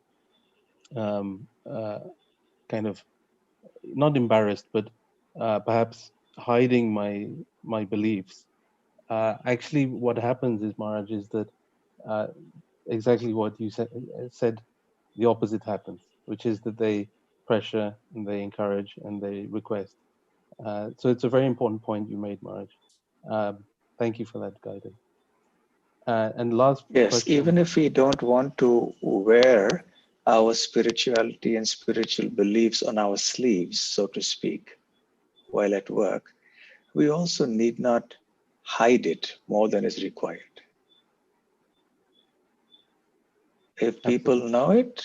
kind of not embarrassed, but perhaps hiding my beliefs, actually what happens is, Maharaj, is that exactly what you said, the opposite happens, which is that they pressure and they encourage and they request. So it's a very important point you made, Maharaj. Thank you for that guidance. And last Yes, question. even if we don't want to wear our spirituality and spiritual beliefs on our sleeves, so to speak, while at work, we also need not hide it more than is required. If people Absolutely. know it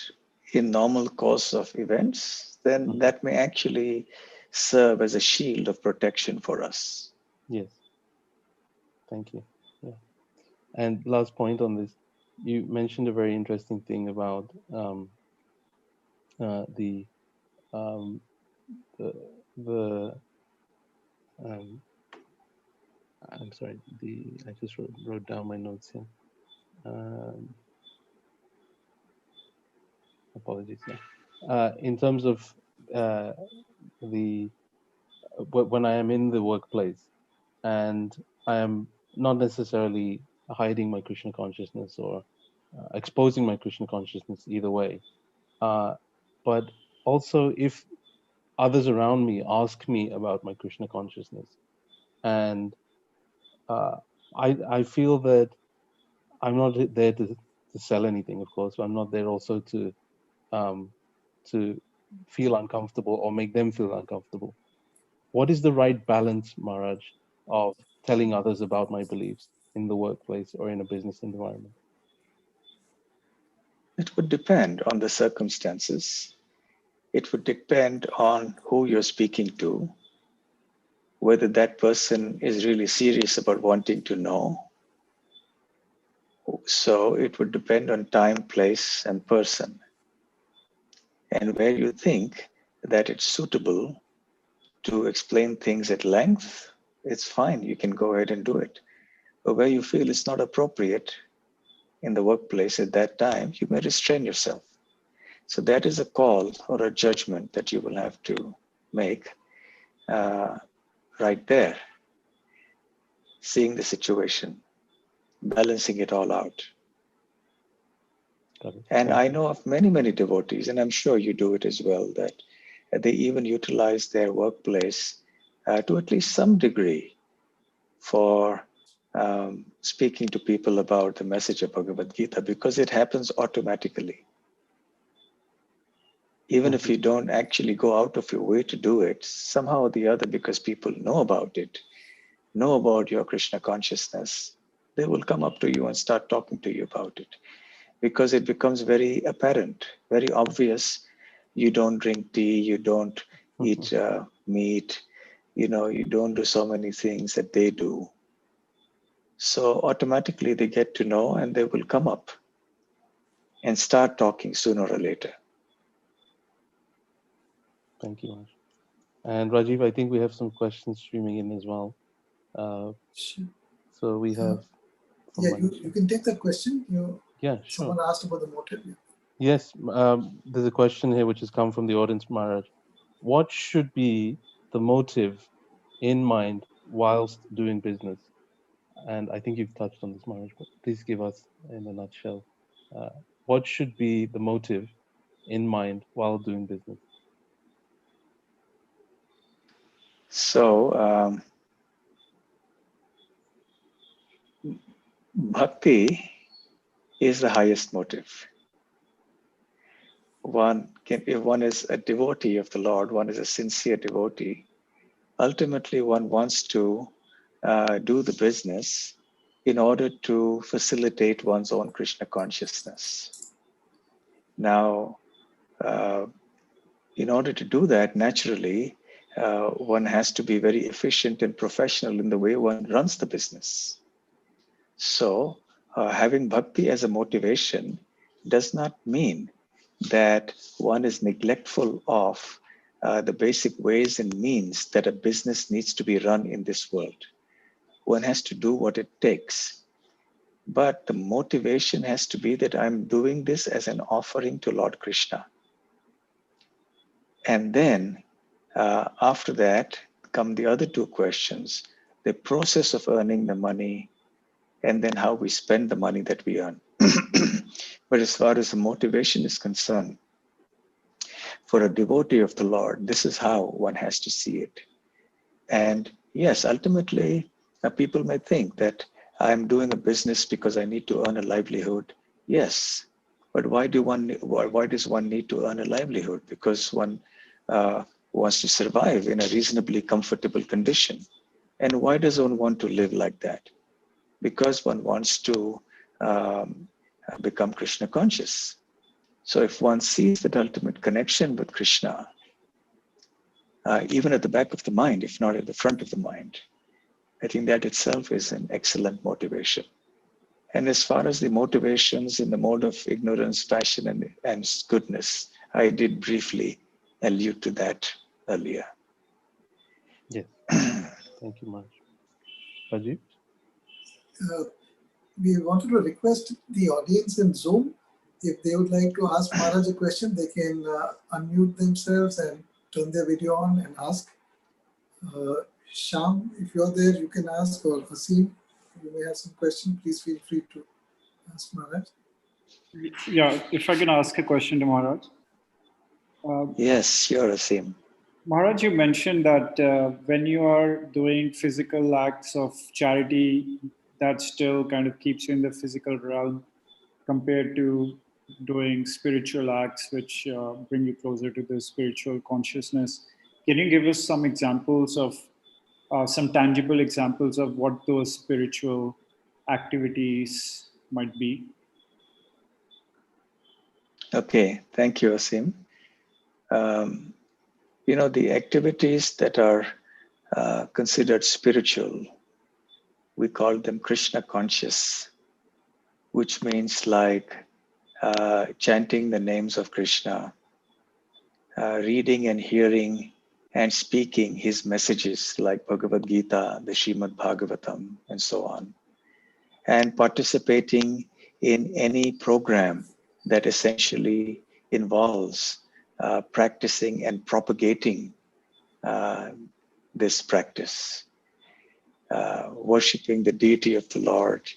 in normal course of events, then that may actually serve as a shield of protection for us. Yes. Thank you. Yeah. And last point on this, you mentioned a very interesting thing about the um, the I'm sorry. I just wrote down my notes here. Apologies. Yeah. In terms of the when I am in the workplace and I am not necessarily hiding my Krishna consciousness or exposing my Krishna consciousness either way, but also if others around me ask me about my Krishna consciousness, and I feel that I'm not there to sell anything, of course. I'm not there also um, to feel uncomfortable or make them feel uncomfortable. What is the right balance, Maharaj, of telling others about my beliefs in the workplace or in a business environment? It would depend on the circumstances. It would depend on who you're speaking to, whether that person is really serious about wanting to know. So it would depend on time, place, and person. And where you think that it's suitable to explain things at length, it's fine. You can go ahead and do it. But where you feel it's not appropriate in the workplace at that time, you may restrain yourself. So that is a call or a judgment that you will have to make right there, seeing the situation, balancing it all out. And I know of many, many devotees, and I'm sure you do it as well, that they even utilize their workplace to at least some degree for speaking to people about the message of Bhagavad Gita, because it happens automatically. Even if you don't actually go out of your way to do it, somehow or the other, because people know about it, know about your Krishna consciousness, they will come up to you and start talking to you about it. Because it becomes very apparent, very obvious. You don't drink tea, you don't eat meat, you don't do so many things that they do. So automatically they get to know and they will come up and start talking sooner or later. Thank you, Raj. And Rajiv, I think we have some questions streaming in as well. Sure. So we have... Yeah, you can take that question. Yeah, sure. Someone asked about the motive. Yeah. Yes, there's a question here which has come from the audience, Maharaj. What should be the motive in mind whilst doing business? And I think you've touched on this, Maharaj, but please give us in a nutshell. What should be the motive in mind while doing business? So, bhakti is the highest motive. If one is a devotee of the Lord, one is a sincere devotee, ultimately one wants to do the business in order to facilitate one's own Krishna consciousness. Now, in order to do that, naturally, one has to be very efficient and professional in the way one runs the business. So, having bhakti as a motivation does not mean that one is neglectful of the basic ways and means that a business needs to be run in this world. One has to do what it takes. But the motivation has to be that I'm doing this as an offering to Lord Krishna. And then after that come the other two questions, the process of earning the money, and then how we spend the money that we earn. But as far as the motivation is concerned, for a devotee of the Lord, this is how one has to see it. And yes, ultimately, people may think that I'm doing a business because I need to earn a livelihood. Yes, but why does one need to earn a livelihood? Because one wants to survive in a reasonably comfortable condition. And why does one want to live like that? Because one wants to become Krishna conscious. So if one sees that ultimate connection with Krishna, even at the back of the mind, if not at the front of the mind. I think that itself is an excellent motivation. And as far as the motivations in the mode of ignorance, passion, and goodness, I did briefly allude to that earlier. Yes. Thank you much. Rajiv? We wanted to request the audience in Zoom, if they would like to ask Maharaj a question, they can unmute themselves and turn their video on and ask. Sham, if you're there, you can ask, or Hasim, you may have some question. Please feel free to ask Maharaj. Yeah, if I can ask a question to Maharaj. Yes, sure, Asim. Maharaj, you mentioned that when you are doing physical acts of charity, that still kind of keeps you in the physical realm compared to doing spiritual acts, which bring you closer to the spiritual consciousness. Can you give us some examples of some tangible examples of what those spiritual activities might be? Okay, thank you, Asim. The activities that are considered spiritual, we call them Krishna conscious, which means like chanting the names of Krishna, reading and hearing and speaking his messages like Bhagavad Gita, the Srimad Bhagavatam, and so on, and participating in any program that essentially involves practicing and propagating this practice, worshiping the deity of the Lord,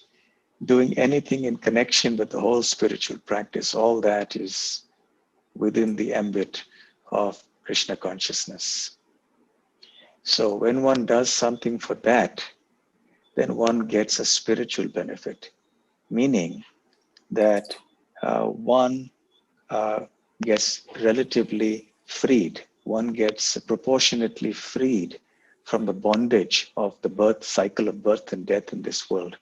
doing anything in connection with the whole spiritual practice, all that is within the ambit of Krishna consciousness. So when one does something for that, then one gets a spiritual benefit, meaning that one gets relatively freed, one gets proportionately freed from the bondage of the cycle of birth and death in this world.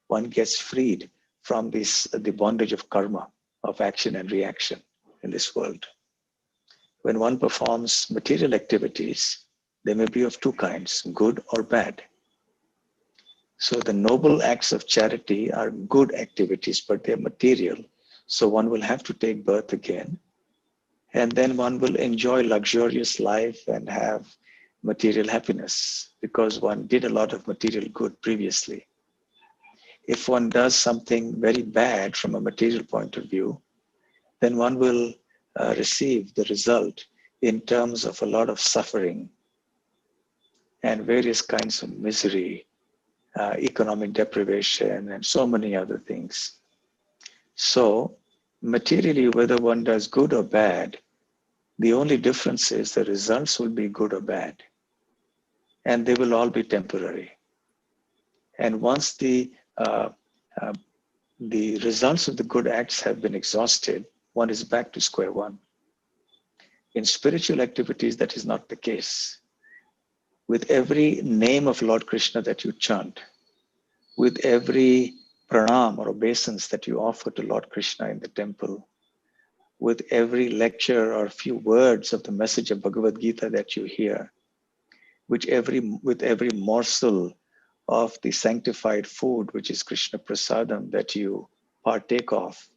One gets freed from the bondage of karma, of action and reaction in this world. When one performs material activities, they may be of two kinds, good or bad. So the noble acts of charity are good activities, but they're material. So one will have to take birth again. And then one will enjoy luxurious life and have material happiness because one did a lot of material good previously. If one does something very bad from a material point of view, then one will receive the result in terms of a lot of suffering and various kinds of misery, economic deprivation, and so many other things. So materially, whether one does good or bad, the only difference is the results will be good or bad, and they will all be temporary. And once the results of the good acts have been exhausted, one is back to square one. In spiritual activities, that is not the case. With every name of Lord Krishna that you chant, with every pranam or obeisance that you offer to Lord Krishna in the temple, with every lecture or few words of the message of Bhagavad Gita that you hear, with every morsel of the sanctified food, which is Krishna Prasadam, that you partake of,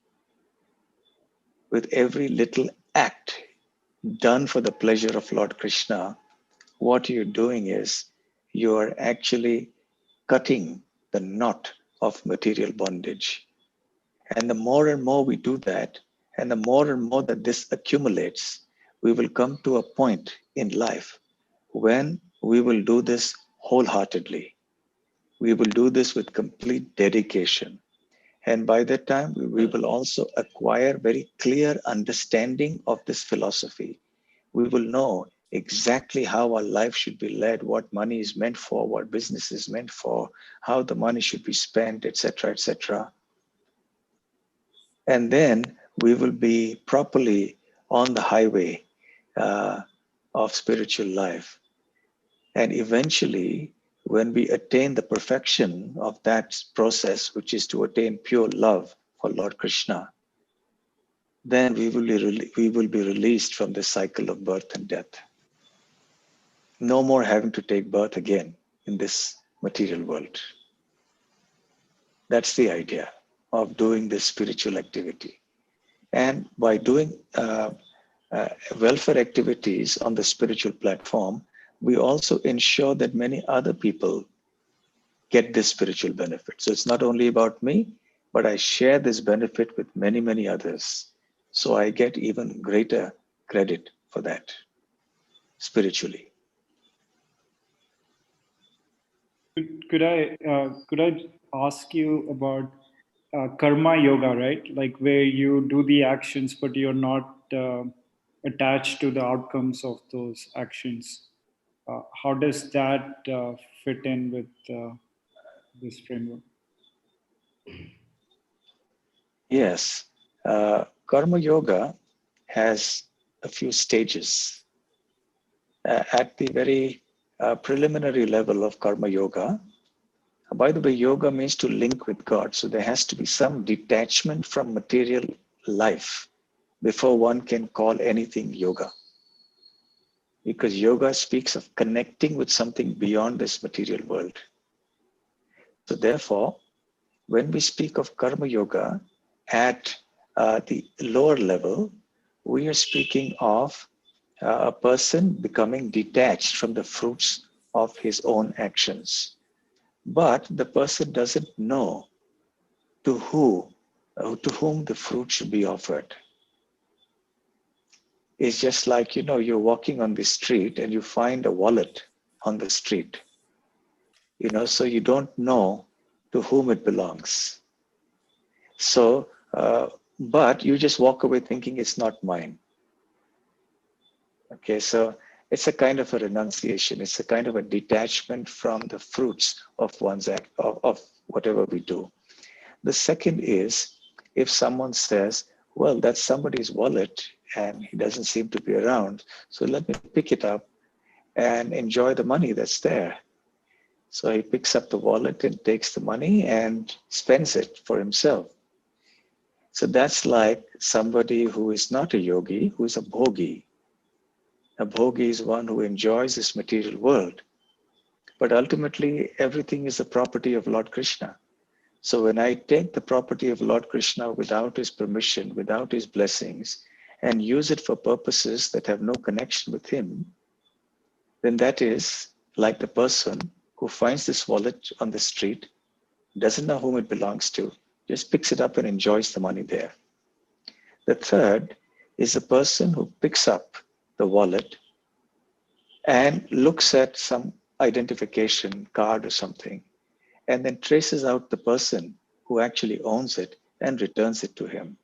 with every little act done for the pleasure of Lord Krishna, what you're doing is you are actually cutting the knot of material bondage. And the more and more we do that, and the more and more that this accumulates, we will come to a point in life when we will do this wholeheartedly. We will do this with complete dedication. And by that time, we will also acquire very clear understanding of this philosophy. We will know exactly how our life should be led, what money is meant for, what business is meant for, how the money should be spent, etc., etc. And then we will be properly on the highway of spiritual life. And eventually, when we attain the perfection of that process, which is to attain pure love for Lord Krishna, then we will be released from the cycle of birth and death. no more having to take birth again in this material world. That's the idea of doing this spiritual activity. And by doing welfare activities on the spiritual platform, we also ensure that many other people get this spiritual benefit. So it's not only about me, but I share this benefit with many, many others. So I get even greater credit for that spiritually. Could I ask you about karma yoga, right? Like where you do the actions, but you're not attached to the outcomes of those actions. How does that fit in with this framework? Yes, Karma Yoga has a few stages. At the very preliminary level of Karma Yoga, by the way, yoga means to link with God. So there has to be some detachment from material life before one can call anything yoga. Because yoga speaks of connecting with something beyond this material world. So therefore, when we speak of Karma Yoga at the lower level, we are speaking of a person becoming detached from the fruits of his own actions. But the person doesn't know to whom the fruit should be offered. It's just like, you're walking on the street and you find a wallet on the street, so you don't know to whom it belongs. So, but you just walk away thinking it's not mine. Okay, so it's a kind of a renunciation. It's a kind of a detachment from the fruits of one's act, of whatever we do. The second is if someone says, well, that's somebody's wallet and he doesn't seem to be around, so let me pick it up and enjoy the money that's there. So he picks up the wallet and takes the money and spends it for himself. So that's like somebody who is not a yogi, who is a bhogi. A bhogi is one who enjoys this material world. But ultimately, everything is the property of Lord Krishna. So when I take the property of Lord Krishna without his permission, without his blessings, and use it for purposes that have no connection with him, then that is like the person who finds this wallet on the street, doesn't know whom it belongs to, just picks it up and enjoys the money there. The third is the person who picks up the wallet and looks at some identification card or something, and then traces out the person who actually owns it and returns it to him.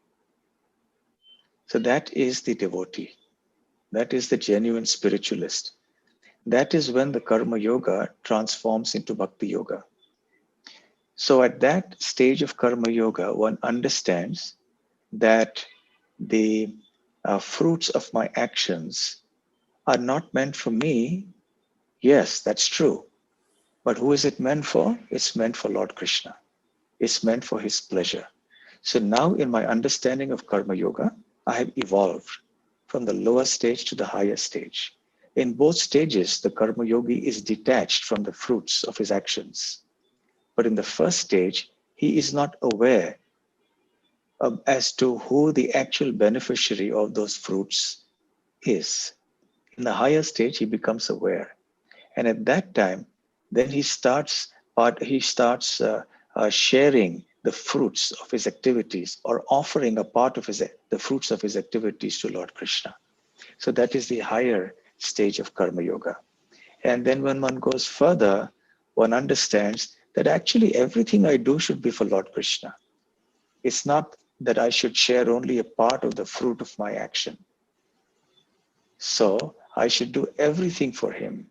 So that is the devotee. That is the genuine spiritualist. That is when the Karma Yoga transforms into Bhakti Yoga. So at that stage of Karma Yoga, one understands that the fruits of my actions are not meant for me. Yes, that's true. But who is it meant for? It's meant for Lord Krishna. It's meant for his pleasure. So now in my understanding of Karma Yoga, I have evolved from the lower stage to the higher stage. In both stages, the Karma Yogi is detached from the fruits of his actions. But in the first stage, he is not aware as to who the actual beneficiary of those fruits is. In the higher stage, he becomes aware. And at that time, then he starts sharing the fruits of his activities or offering a part of the fruits of his activities to Lord Krishna. So that is the higher stage of Karma Yoga. And then when one goes further, one understands that actually everything I do should be for Lord Krishna. It's not that I should share only a part of the fruit of my action. So I should do everything for him.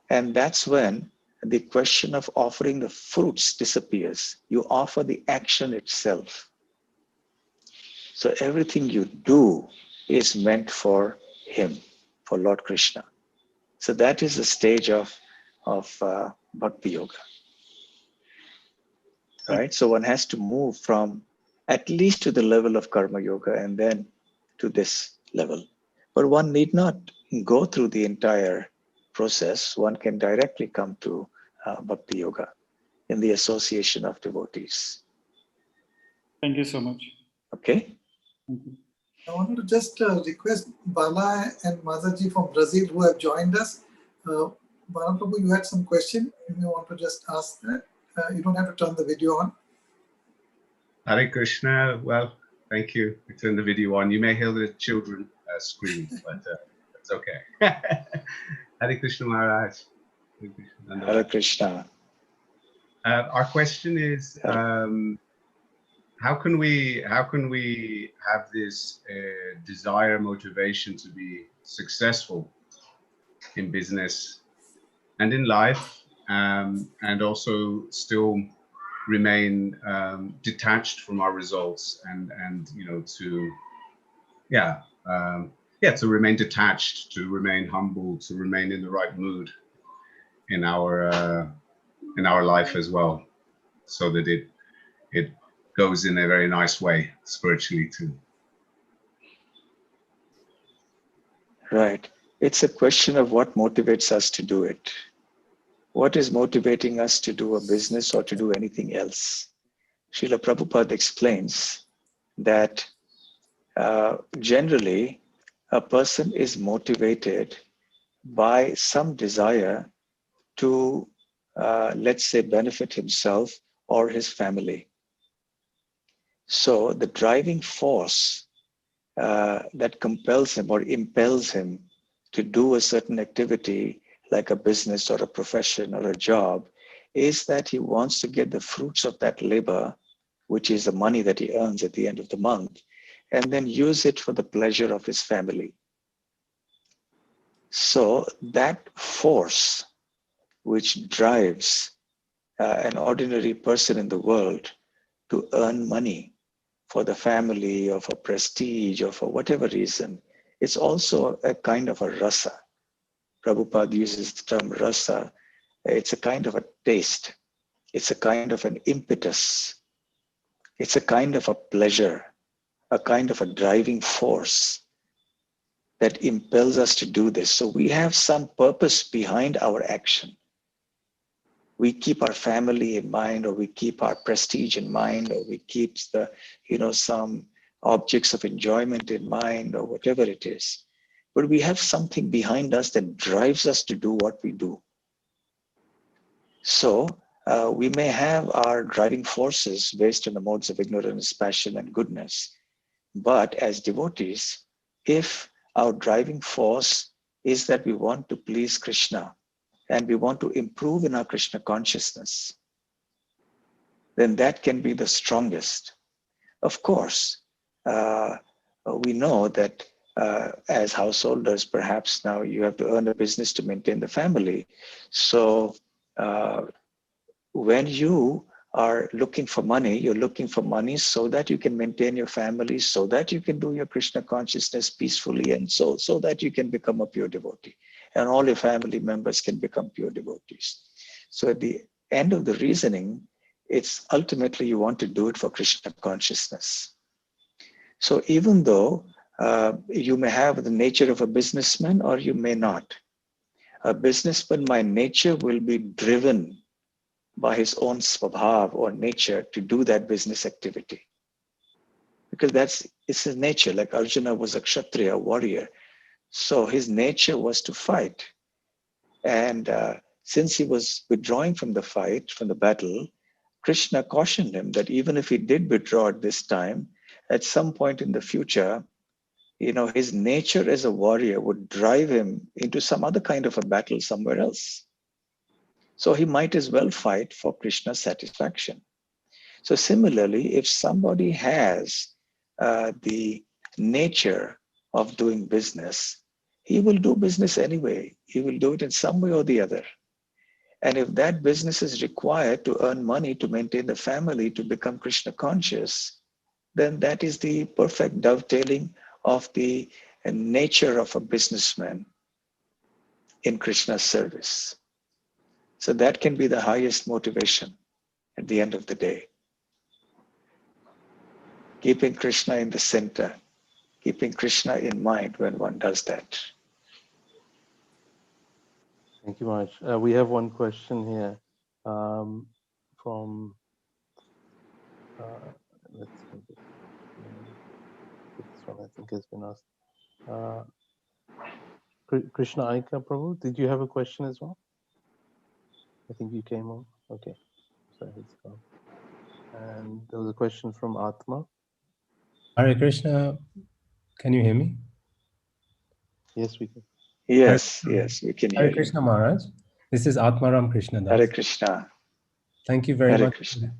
And that's when the question of offering the fruits disappears. You offer the action itself. So everything you do is meant for him, for Lord Krishna. So that is the stage of Bhakti Yoga. Right? So one has to move from at least to the level of Karma Yoga and then to this level. But one need not go through the entire process, one can directly come to Bhakti Yoga in the association of devotees. Thank you so much. Okay? Thank you. I wanted to just request Bala and Mazaji from Brazil who have joined us. Bala Prabhu, you had some question. You may want to just ask that. You don't have to turn the video on. Hare Krishna. Well, thank you. We turned the video on. You may hear the children scream, but that's okay. Hare Krishna Maharaj. Hare Krishna. Our question is, how can we have this desire, motivation to be successful in business and in life, and also still remain detached from our results, and you know, to remain detached, to remain humble, to remain in the right mood in our life as well, so that it goes in a very nice way spiritually too. Right. It's a question of what motivates us to do it. What is motivating us to do a business or to do anything else? Srila Prabhupada explains that generally a person is motivated by some desire to, let's say, benefit himself or his family. So the driving force that compels him or impels him to do a certain activity like a business or a profession or a job is that he wants to get the fruits of that labor, which is the money that he earns at the end of the month, and then use it for the pleasure of his family. So that force which drives an ordinary person in the world to earn money for the family or for prestige or for whatever reason, it's also a kind of a rasa. Prabhupada uses the term rasa. It's a kind of a taste. It's a kind of an impetus. It's a kind of a pleasure, a kind of a driving force that impels us to do this. So we have some purpose behind our action. We keep our family in mind, or we keep our prestige in mind, or we keep the, some objects of enjoyment in mind, or whatever it is. But we have something behind us that drives us to do what we do. So we may have our driving forces based on the modes of ignorance, passion, and goodness. But as devotees, if our driving force is that we want to please Krishna, and we want to improve in our Krishna consciousness, then that can be the strongest. Of course, we know that as householders, perhaps now you have to earn a business to maintain the family. So when you are looking for money, you're looking for money so that you can maintain your family, so that you can do your Krishna consciousness peacefully, and so that you can become a pure devotee. And all your family members can become pure devotees. So at the end of the reasoning, it's ultimately you want to do it for Krishna consciousness. So even though you may have the nature of a businessman or you may not, a businessman by nature will be driven by his own svabhav or nature to do that business activity. Because it's his nature. Like Arjuna was a kshatriya, a warrior. So his nature was to fight. And since he was withdrawing from the fight, from the battle, Krishna cautioned him that even if he did withdraw at this time, at some point in the future, his nature as a warrior would drive him into some other kind of a battle somewhere else. So he might as well fight for Krishna's satisfaction. So similarly, if somebody has the nature of doing business, he will do business anyway. He will do it in some way or the other. And if that business is required to earn money to maintain the family, to become Krishna conscious, then that is the perfect dovetailing of the nature of a businessman in Krishna's service. So that can be the highest motivation at the end of the day. Keeping Krishna in the center, keeping Krishna in mind when one does that. Thank you much. We have one question here from, let's see, this one I think has been asked. Krishna Aika Prabhu, did you have a question as well? I think you came on. Okay, so he's gone. And there was a question from Atma. Hare Krishna, can you hear me? Yes, we can. Yes, yes, we can hear Hare you. Krishna Maharaj. This is Atmaram Krishna Das. Hare Krishna. Thank you very Hare much. Krishna.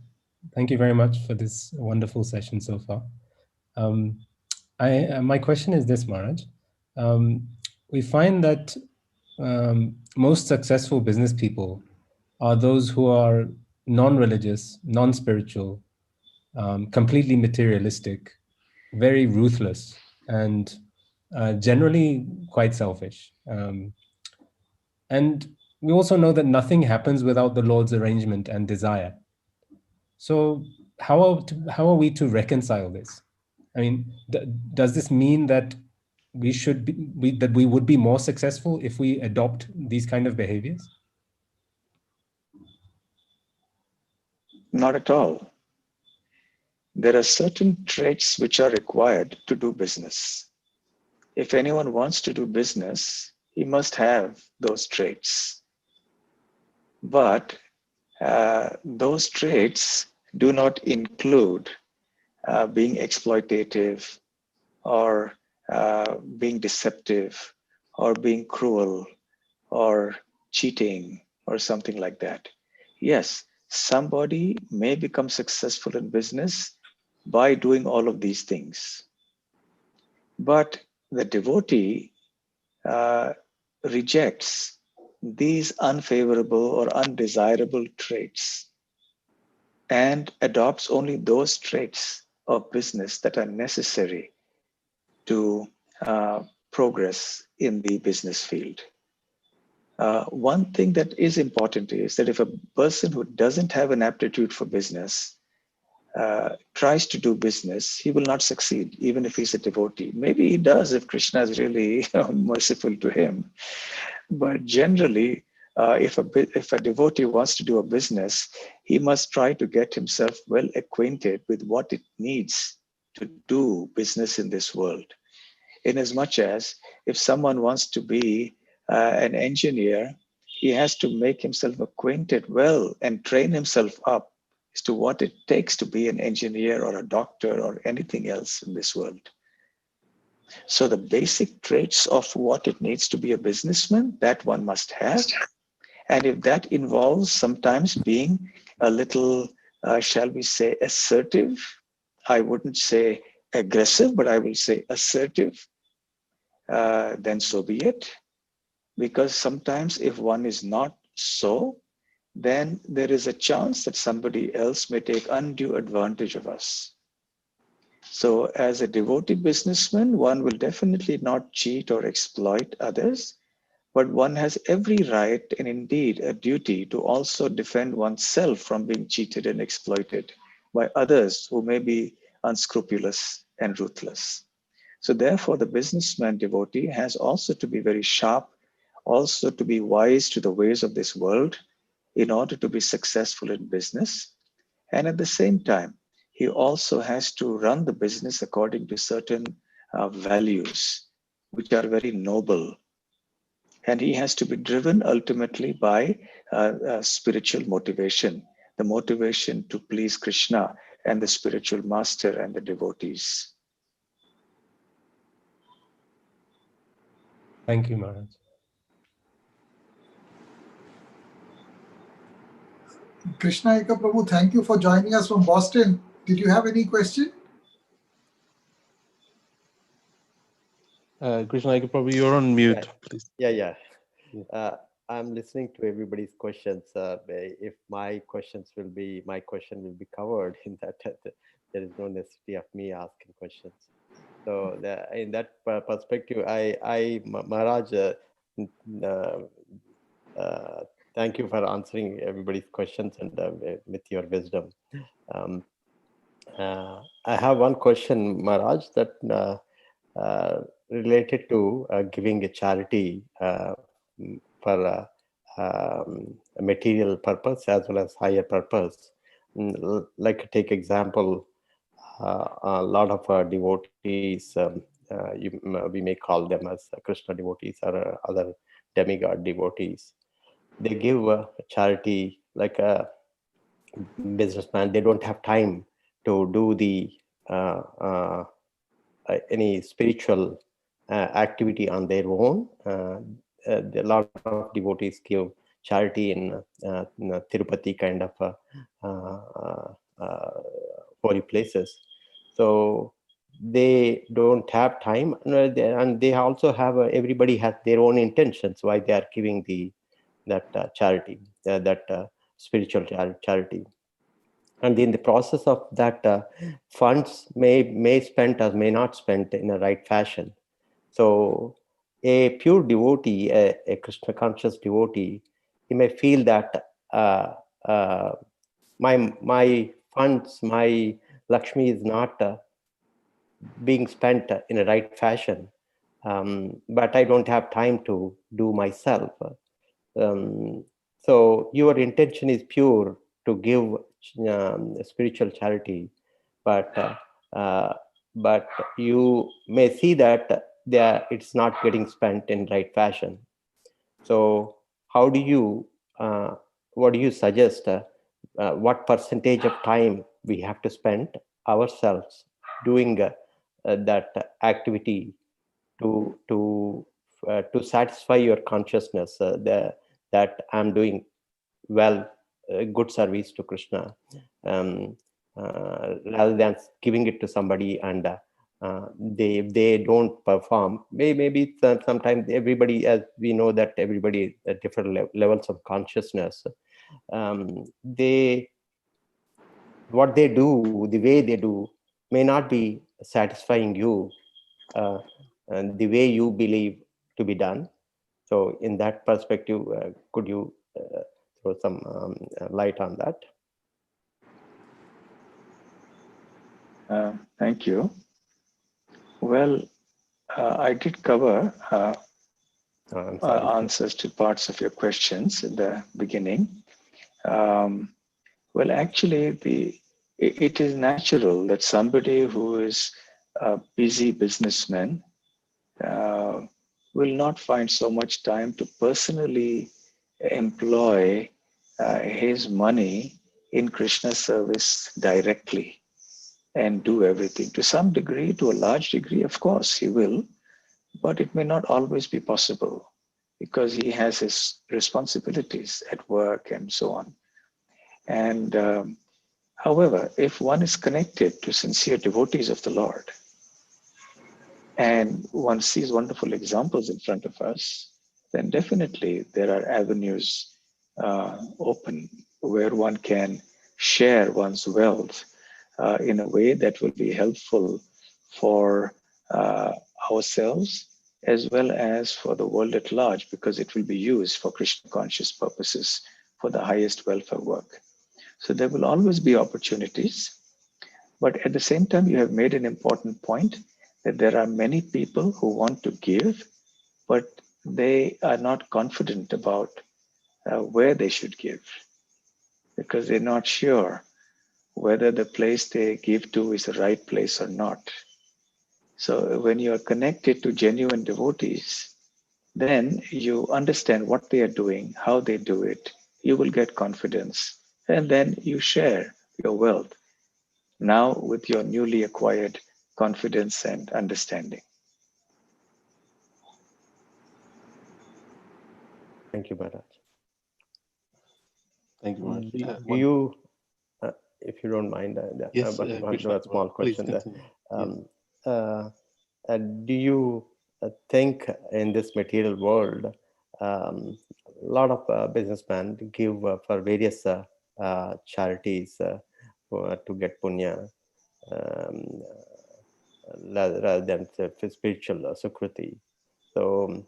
Thank you very much for this wonderful session so far. My question is this, Maharaj. We find that most successful business people are those who are non-religious, non-spiritual, completely materialistic, very ruthless, and generally quite selfish. And we also know that nothing happens without the Lord's arrangement and desire. So how are we to reconcile this? I mean, does this mean that we would be more successful if we adopt these kind of behaviors? Not at all. There are certain traits which are required to do business. If anyone wants to do business, he must have those traits. But those traits do not include being exploitative or being deceptive or being cruel or cheating or something like that. Yes, somebody may become successful in business by doing all of these things. But the devotee rejects these unfavorable or undesirable traits and adopts only those traits of business that are necessary to progress in the business field. One thing that is important is that if a person who doesn't have an aptitude for business tries to do business, he will not succeed, even if he's a devotee. Maybe he does if Krishna is really merciful to him. But generally, if a devotee wants to do a business, he must try to get himself well acquainted with what it needs to do business in this world. Inasmuch as if someone wants to be an engineer, he has to make himself acquainted well and train himself up as to what it takes to be an engineer or a doctor or anything else in this world. So the basic traits of what it needs to be a businessman, that one must have. And if that involves sometimes being a little, shall we say, assertive, I wouldn't say aggressive, but I will say assertive, then so be it. Because sometimes if one is not so, then there is a chance that somebody else may take undue advantage of us. So as a devotee businessman, one will definitely not cheat or exploit others, but one has every right and indeed a duty to also defend oneself from being cheated and exploited by others who may be unscrupulous and ruthless. So therefore, the businessman devotee has also to be very sharp, also to be wise to the ways of this world in order to be successful in business. And at the same time, he also has to run the business according to certain values, which are very noble. And he has to be driven ultimately by spiritual motivation, the motivation to please Krishna and the spiritual master and the devotees. Thank you, Maharaj. Krishna Eka Prabhu, thank you for joining us from Boston. Did you have any question? Krishna Aika Prabhu, you're on mute, please. Yeah. I'm listening to everybody's questions. If my question will be covered in that, there is no necessity of me asking questions. So in that perspective, Maharaj, thank you for answering everybody's questions and with your wisdom. I have one question, Maharaj, that related to giving a charity for a material purpose as well as higher purpose. Like take example, a lot of devotees, we may call them as Krishna devotees or other demigod devotees. They give charity like a businessman. They don't have time to do the any spiritual activity on their own. A lot of devotees give charity in Tirupati kind of holy places. So they don't have time, and they also have everybody has their own intentions why they are giving that charity, that spiritual charity. And in the process of that, funds may spent or may not spent in a right fashion. So a pure devotee, a Krishna conscious devotee, he may feel that my funds, my Lakshmi is not being spent in a right fashion, but I don't have time to do myself. So your intention is pure to give spiritual charity, but you may see that it's not getting spent in right fashion. So how do you what do you suggest, what percentage of time we have to spend ourselves doing that activity to satisfy your consciousness, that I'm doing well, good service to Krishna, rather than giving it to somebody and they don't perform. Maybe sometimes everybody, as we know that everybody at different levels of consciousness, what they do, the way they do, may not be satisfying you and the way you believe to be done. So in that perspective, could you throw some light on that? Thank you. Well, I did cover answers to parts of your questions in the beginning. Well, actually, it is natural that somebody who is a busy businessman will not find so much time to personally employ his money in Krishna service directly and do everything. To some degree, to a large degree, of course, he will, but it may not always be possible because he has his responsibilities at work and so on. And however, if one is connected to sincere devotees of the Lord, and one sees wonderful examples in front of us, then definitely there are avenues open where one can share one's wealth in a way that will be helpful for ourselves as well as for the world at large, because it will be used for Krishna conscious purposes, for the highest welfare work. So there will always be opportunities. But at the same time, you have made an important point that there are many people who want to give, but they are not confident about where they should give, because they're not sure whether the place they give to is the right place or not. So when you are connected to genuine devotees, then you understand what they are doing, how they do it. You will get confidence, and then you share your wealth now with your newly acquired confidence and understanding. Thank you, Maharaj. Thank you, Maharaj. You, if you don't mind, Yes, but one Krishna, small please question. continue. Do you think in this material world, a lot of businessmen give for various charities to get punya, rather than for spiritual sukriti? So,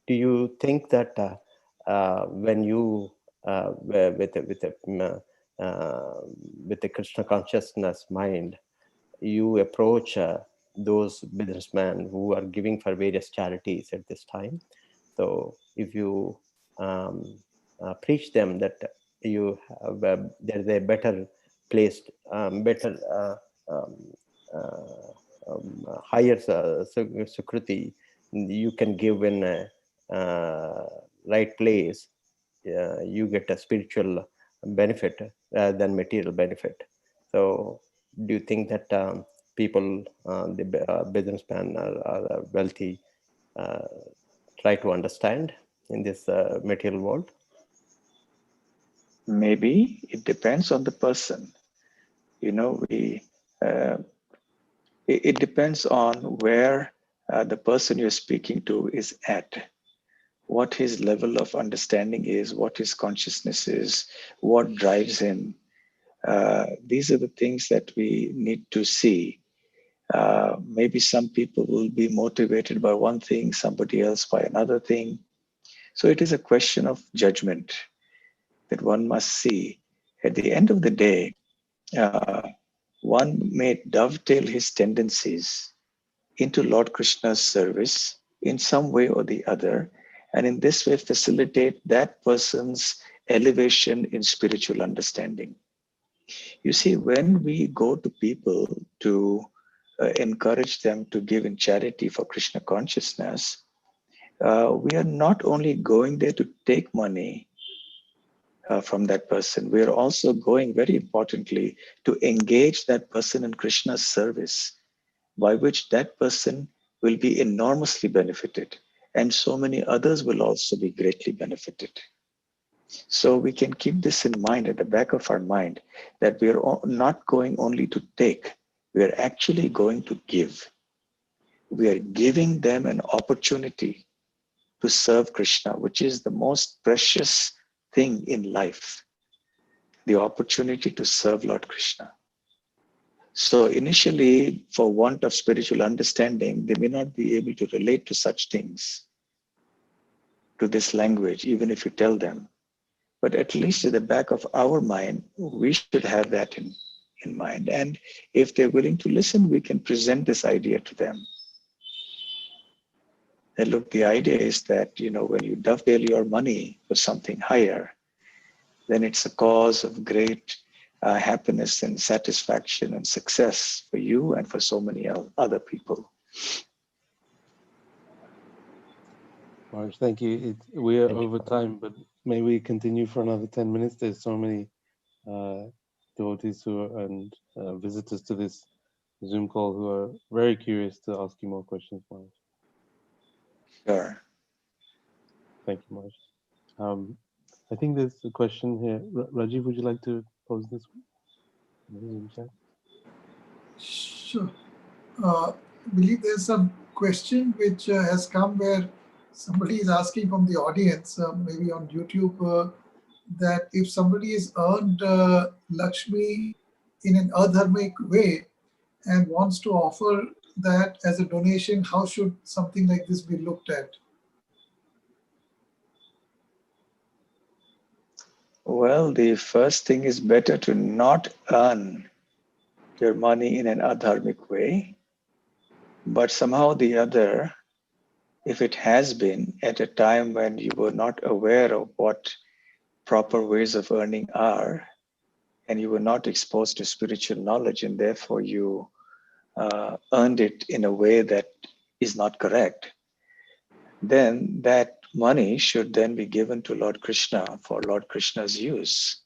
do you think that when you with the Krishna consciousness mind, you approach those businessmen who are giving for various charities at this time? So if you preach them that you have, there is a better placed, better, higher Sukriti you can give in a right place. You get a spiritual benefit rather than material benefit. So do you think that people, the businessmen are wealthy, try to understand in this material world? Maybe it depends on the person. You know, it depends on where the person you're speaking to is at, what his level of understanding is, what his consciousness is, what drives him. These are the things that we need to see. Maybe some people will be motivated by one thing, somebody else by another thing. So it is a question of judgment that one must see. At the end of the day, one may dovetail his tendencies into Lord Krishna's service in some way or the other, and in this way facilitate that person's elevation in spiritual understanding. You see, when we go to people to encourage them to give in charity for Krishna consciousness, we are not only going there to take money from that person, we are also going, very importantly, to engage that person in Krishna's service, by which that person will be enormously benefited, and so many others will also be greatly benefited. So we can keep this in mind at the back of our mind, that we are not going only to take, we are actually going to give. We are giving them an opportunity to serve Krishna, which is the most precious thing in life, the opportunity to serve Lord Krishna. So initially, for want of spiritual understanding, they may not be able to relate to such things, to this language, even if you tell them. But at least at the back of our mind, we should have that in mind. And if they're willing to listen, we can present this idea to them. And look, the idea is that, when you dovetail your money for something higher, then it's a cause of great happiness and satisfaction and success for you and for so many other people. Maharaj, thank you. We are over time, but may we continue for another 10 minutes? There's so many devotees and visitors to this Zoom call who are very curious to ask you more questions, Maharaj. Sure. Thank you, Maharaj. I think there's a question here. Rajiv, would you like to pose this one? Sure. I believe there's some question which has come where somebody is asking from the audience, maybe on YouTube, that if somebody has earned Lakshmi in an adharmic way and wants to offer that as a donation, how should something like this be looked at? Well, the first thing is better to not earn your money in an adharmic way, but somehow the other, if it has been at a time when you were not aware of what proper ways of earning are, and you were not exposed to spiritual knowledge, and therefore you earned it in a way that is not correct, then that money should then be given to Lord Krishna for Lord Krishna's use.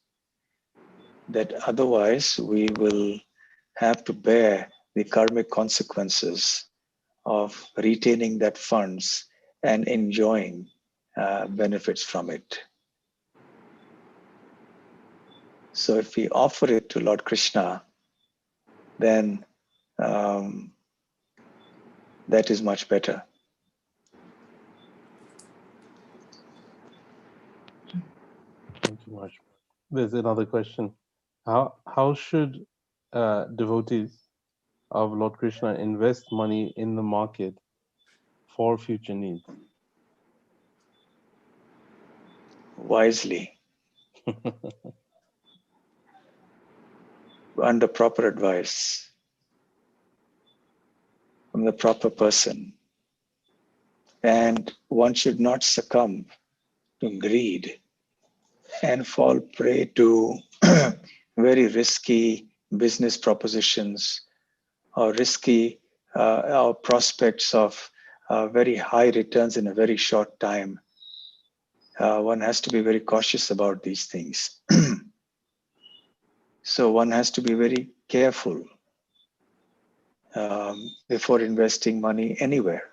That otherwise we will have to bear the karmic consequences of retaining that funds and enjoying benefits from it. So if we offer it to Lord Krishna, then that is much better. Thank you, Maharaj. There's another question. How should devotees of Lord Krishna invest money in the market for future needs? Wisely, under proper advice from the proper person. And one should not succumb to greed and fall prey to very risky business propositions or risky or prospects of very high returns in a very short time. One has to be very cautious about these things. So one has to be very careful before investing money anywhere.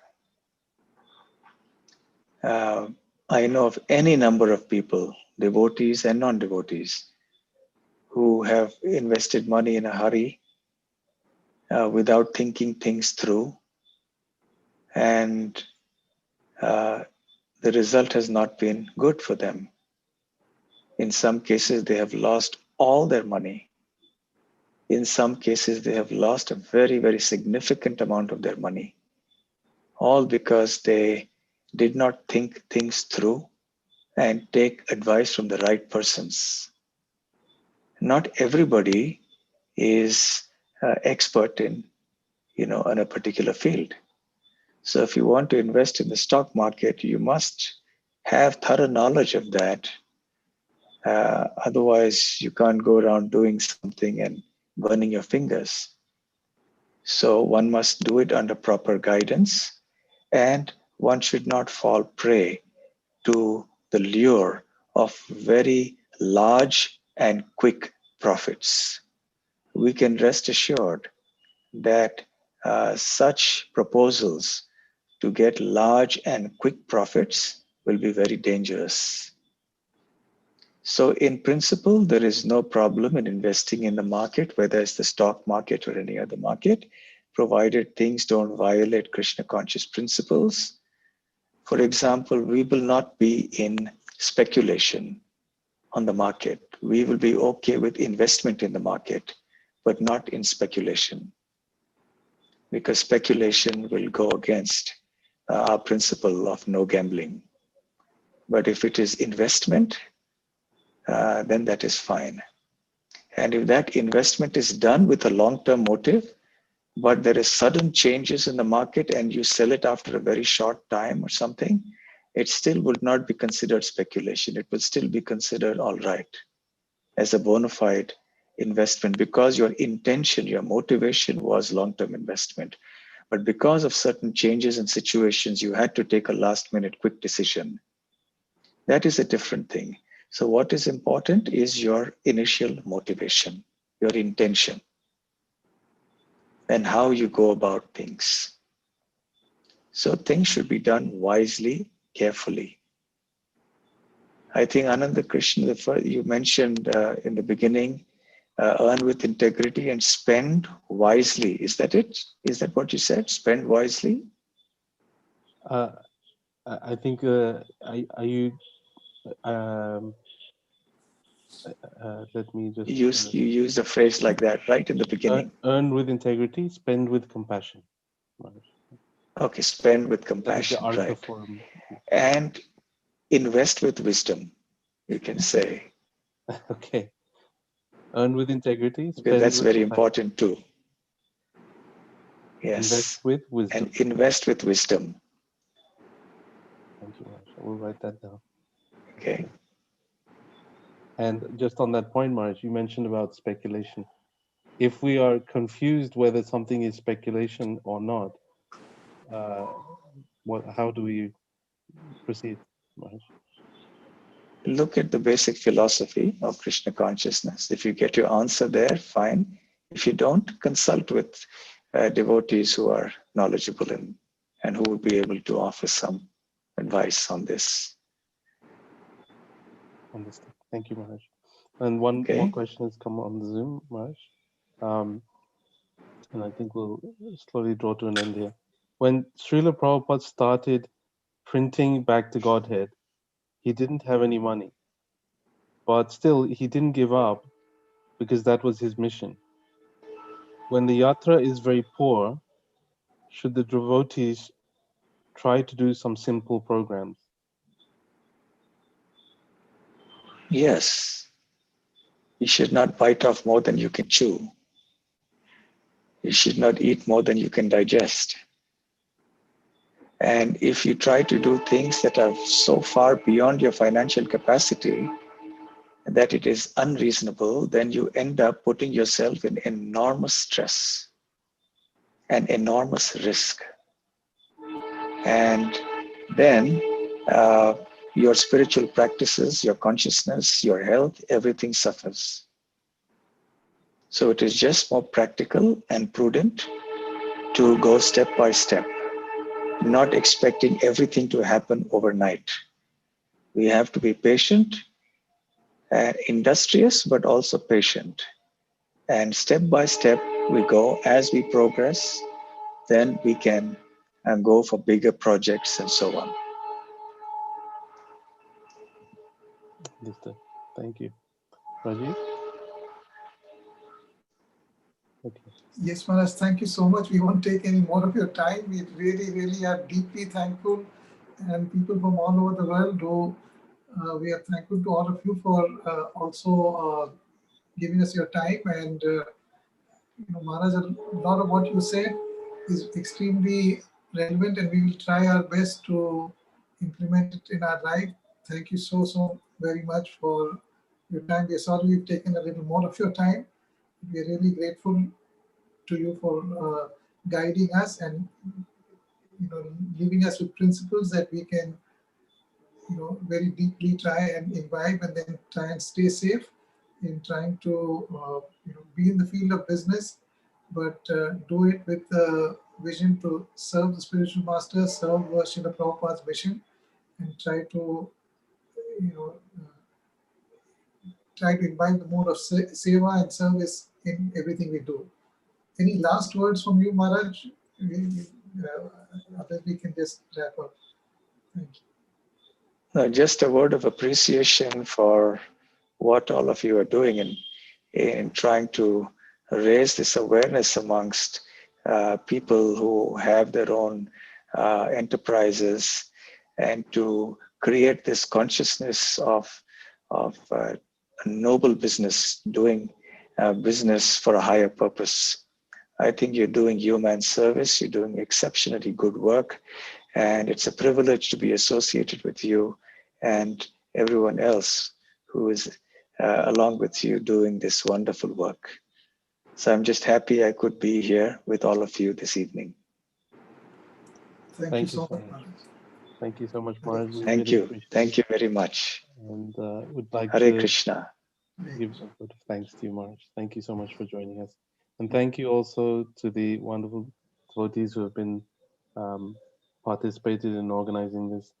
I know of any number of people, devotees and non-devotees, who have invested money in a hurry without thinking things through, and the result has not been good for them. In some cases, they have lost all their money. In some cases, they have lost a very, very significant amount of their money, all because they did not think things through and take advice from the right persons. Not everybody is expert in a particular field. So if you want to invest in the stock market, you must have thorough knowledge of that. Otherwise, you can't go around doing something and burning your fingers. So one must do it under proper guidance, and one should not fall prey to the lure of very large and quick profits. We can rest assured that such proposals to get large and quick profits will be very dangerous. So in principle, there is no problem in investing in the market, whether it's the stock market or any other market, provided things don't violate Krishna conscious principles. For example, we will not be in speculation on the market. We will be okay with investment in the market, but not in speculation, because speculation will go against our principle of no gambling. But if it is investment, then that is fine. And if that investment is done with a long-term motive, but there is sudden changes in the market and you sell it after a very short time or something, it still would not be considered speculation. It will still be considered all right as a bona fide investment, because your intention, your motivation was long-term investment. But because of certain changes and situations, you had to take a last-minute quick decision. That is a different thing. So what is important is your initial motivation, your intention, and how you go about things. So things should be done wisely, carefully. I think Ananda Krishna, you mentioned in the beginning, earn with integrity and spend wisely. Is that it? Is that what you said? Spend wisely? I think, are you, let me just... You used a phrase like that right in the beginning. Earn with integrity, spend with compassion. Okay, spend with compassion, That is the Artha right. form. And invest with wisdom, you can say. Okay. Earn with integrity, spend Because that's with very compassion. important too. Yes. Invest with wisdom. And invest with wisdom. Thank you, Maharaj. I will write that down. Okay. And just on that point, Maharaj, you mentioned about speculation. If we are confused whether something is speculation or not, how do we proceed, Maharaj? Look at the basic philosophy of Krishna consciousness. If you get your answer there, fine. If you don't, consult with devotees who are knowledgeable and who would be able to offer some advice on this. Understood. Thank you, Maharaj. And one more question has come on the Zoom, Maharaj. And I think we'll slowly draw to an end here. When Srila Prabhupada started printing Back to Godhead, he didn't have any money. But still, he didn't give up because that was his mission. When the yatra is very poor, should the devotees try to do some simple programs? Yes. You should not bite off more than you can chew. You should not eat more than you can digest. And if you try to do things that are so far beyond your financial capacity that it is unreasonable, then you end up putting yourself in enormous stress and enormous risk. And then your spiritual practices, your consciousness, your health, everything suffers. So it is just more practical and prudent to go step by step, not expecting everything to happen overnight. We have to be patient and industrious, but also patient. And step by step, we go. As we progress, then we can go for bigger projects and so on. Understood. Thank you. Rajiv? Okay. Yes, Maharaj, thank you so much. We won't take any more of your time. We really, really are deeply thankful, and people from all over the world who we are thankful to all of you for also giving us your time. And Maharaj, a lot of what you said is extremely relevant, and we will try our best to implement it in our life. Thank you so very much for your time. We are sorry we've taken a little more of your time. We are really grateful to you for guiding us and leaving us with principles that we can very deeply try and imbibe, and then try and stay safe in trying to be in the field of business, but do it with the vision to serve the spiritual master, serve Srila Prabhupada's mission, and try to try to imbibe the mode of seva and service in everything we do. Any last words from you, Maharaj? Otherwise we can just wrap up. Thank you. No, just a word of appreciation for what all of you are doing in trying to raise this awareness amongst people who have their own enterprises, and to create this consciousness of a noble business, doing business for a higher purpose. I think you're doing human service, you're doing exceptionally good work, and it's a privilege to be associated with you and everyone else who is along with you doing this wonderful work. So I'm just happy I could be here with all of you this evening. Thank you so much, Maharaj. Thank you so much, Maharaj. We Thank really you. appreciate Thank you very much. And would like Hare to Krishna. give a vote of thanks to you, Maharaj. Thank you so much for joining us. And thank you also to the wonderful devotees who have been participated in organizing this.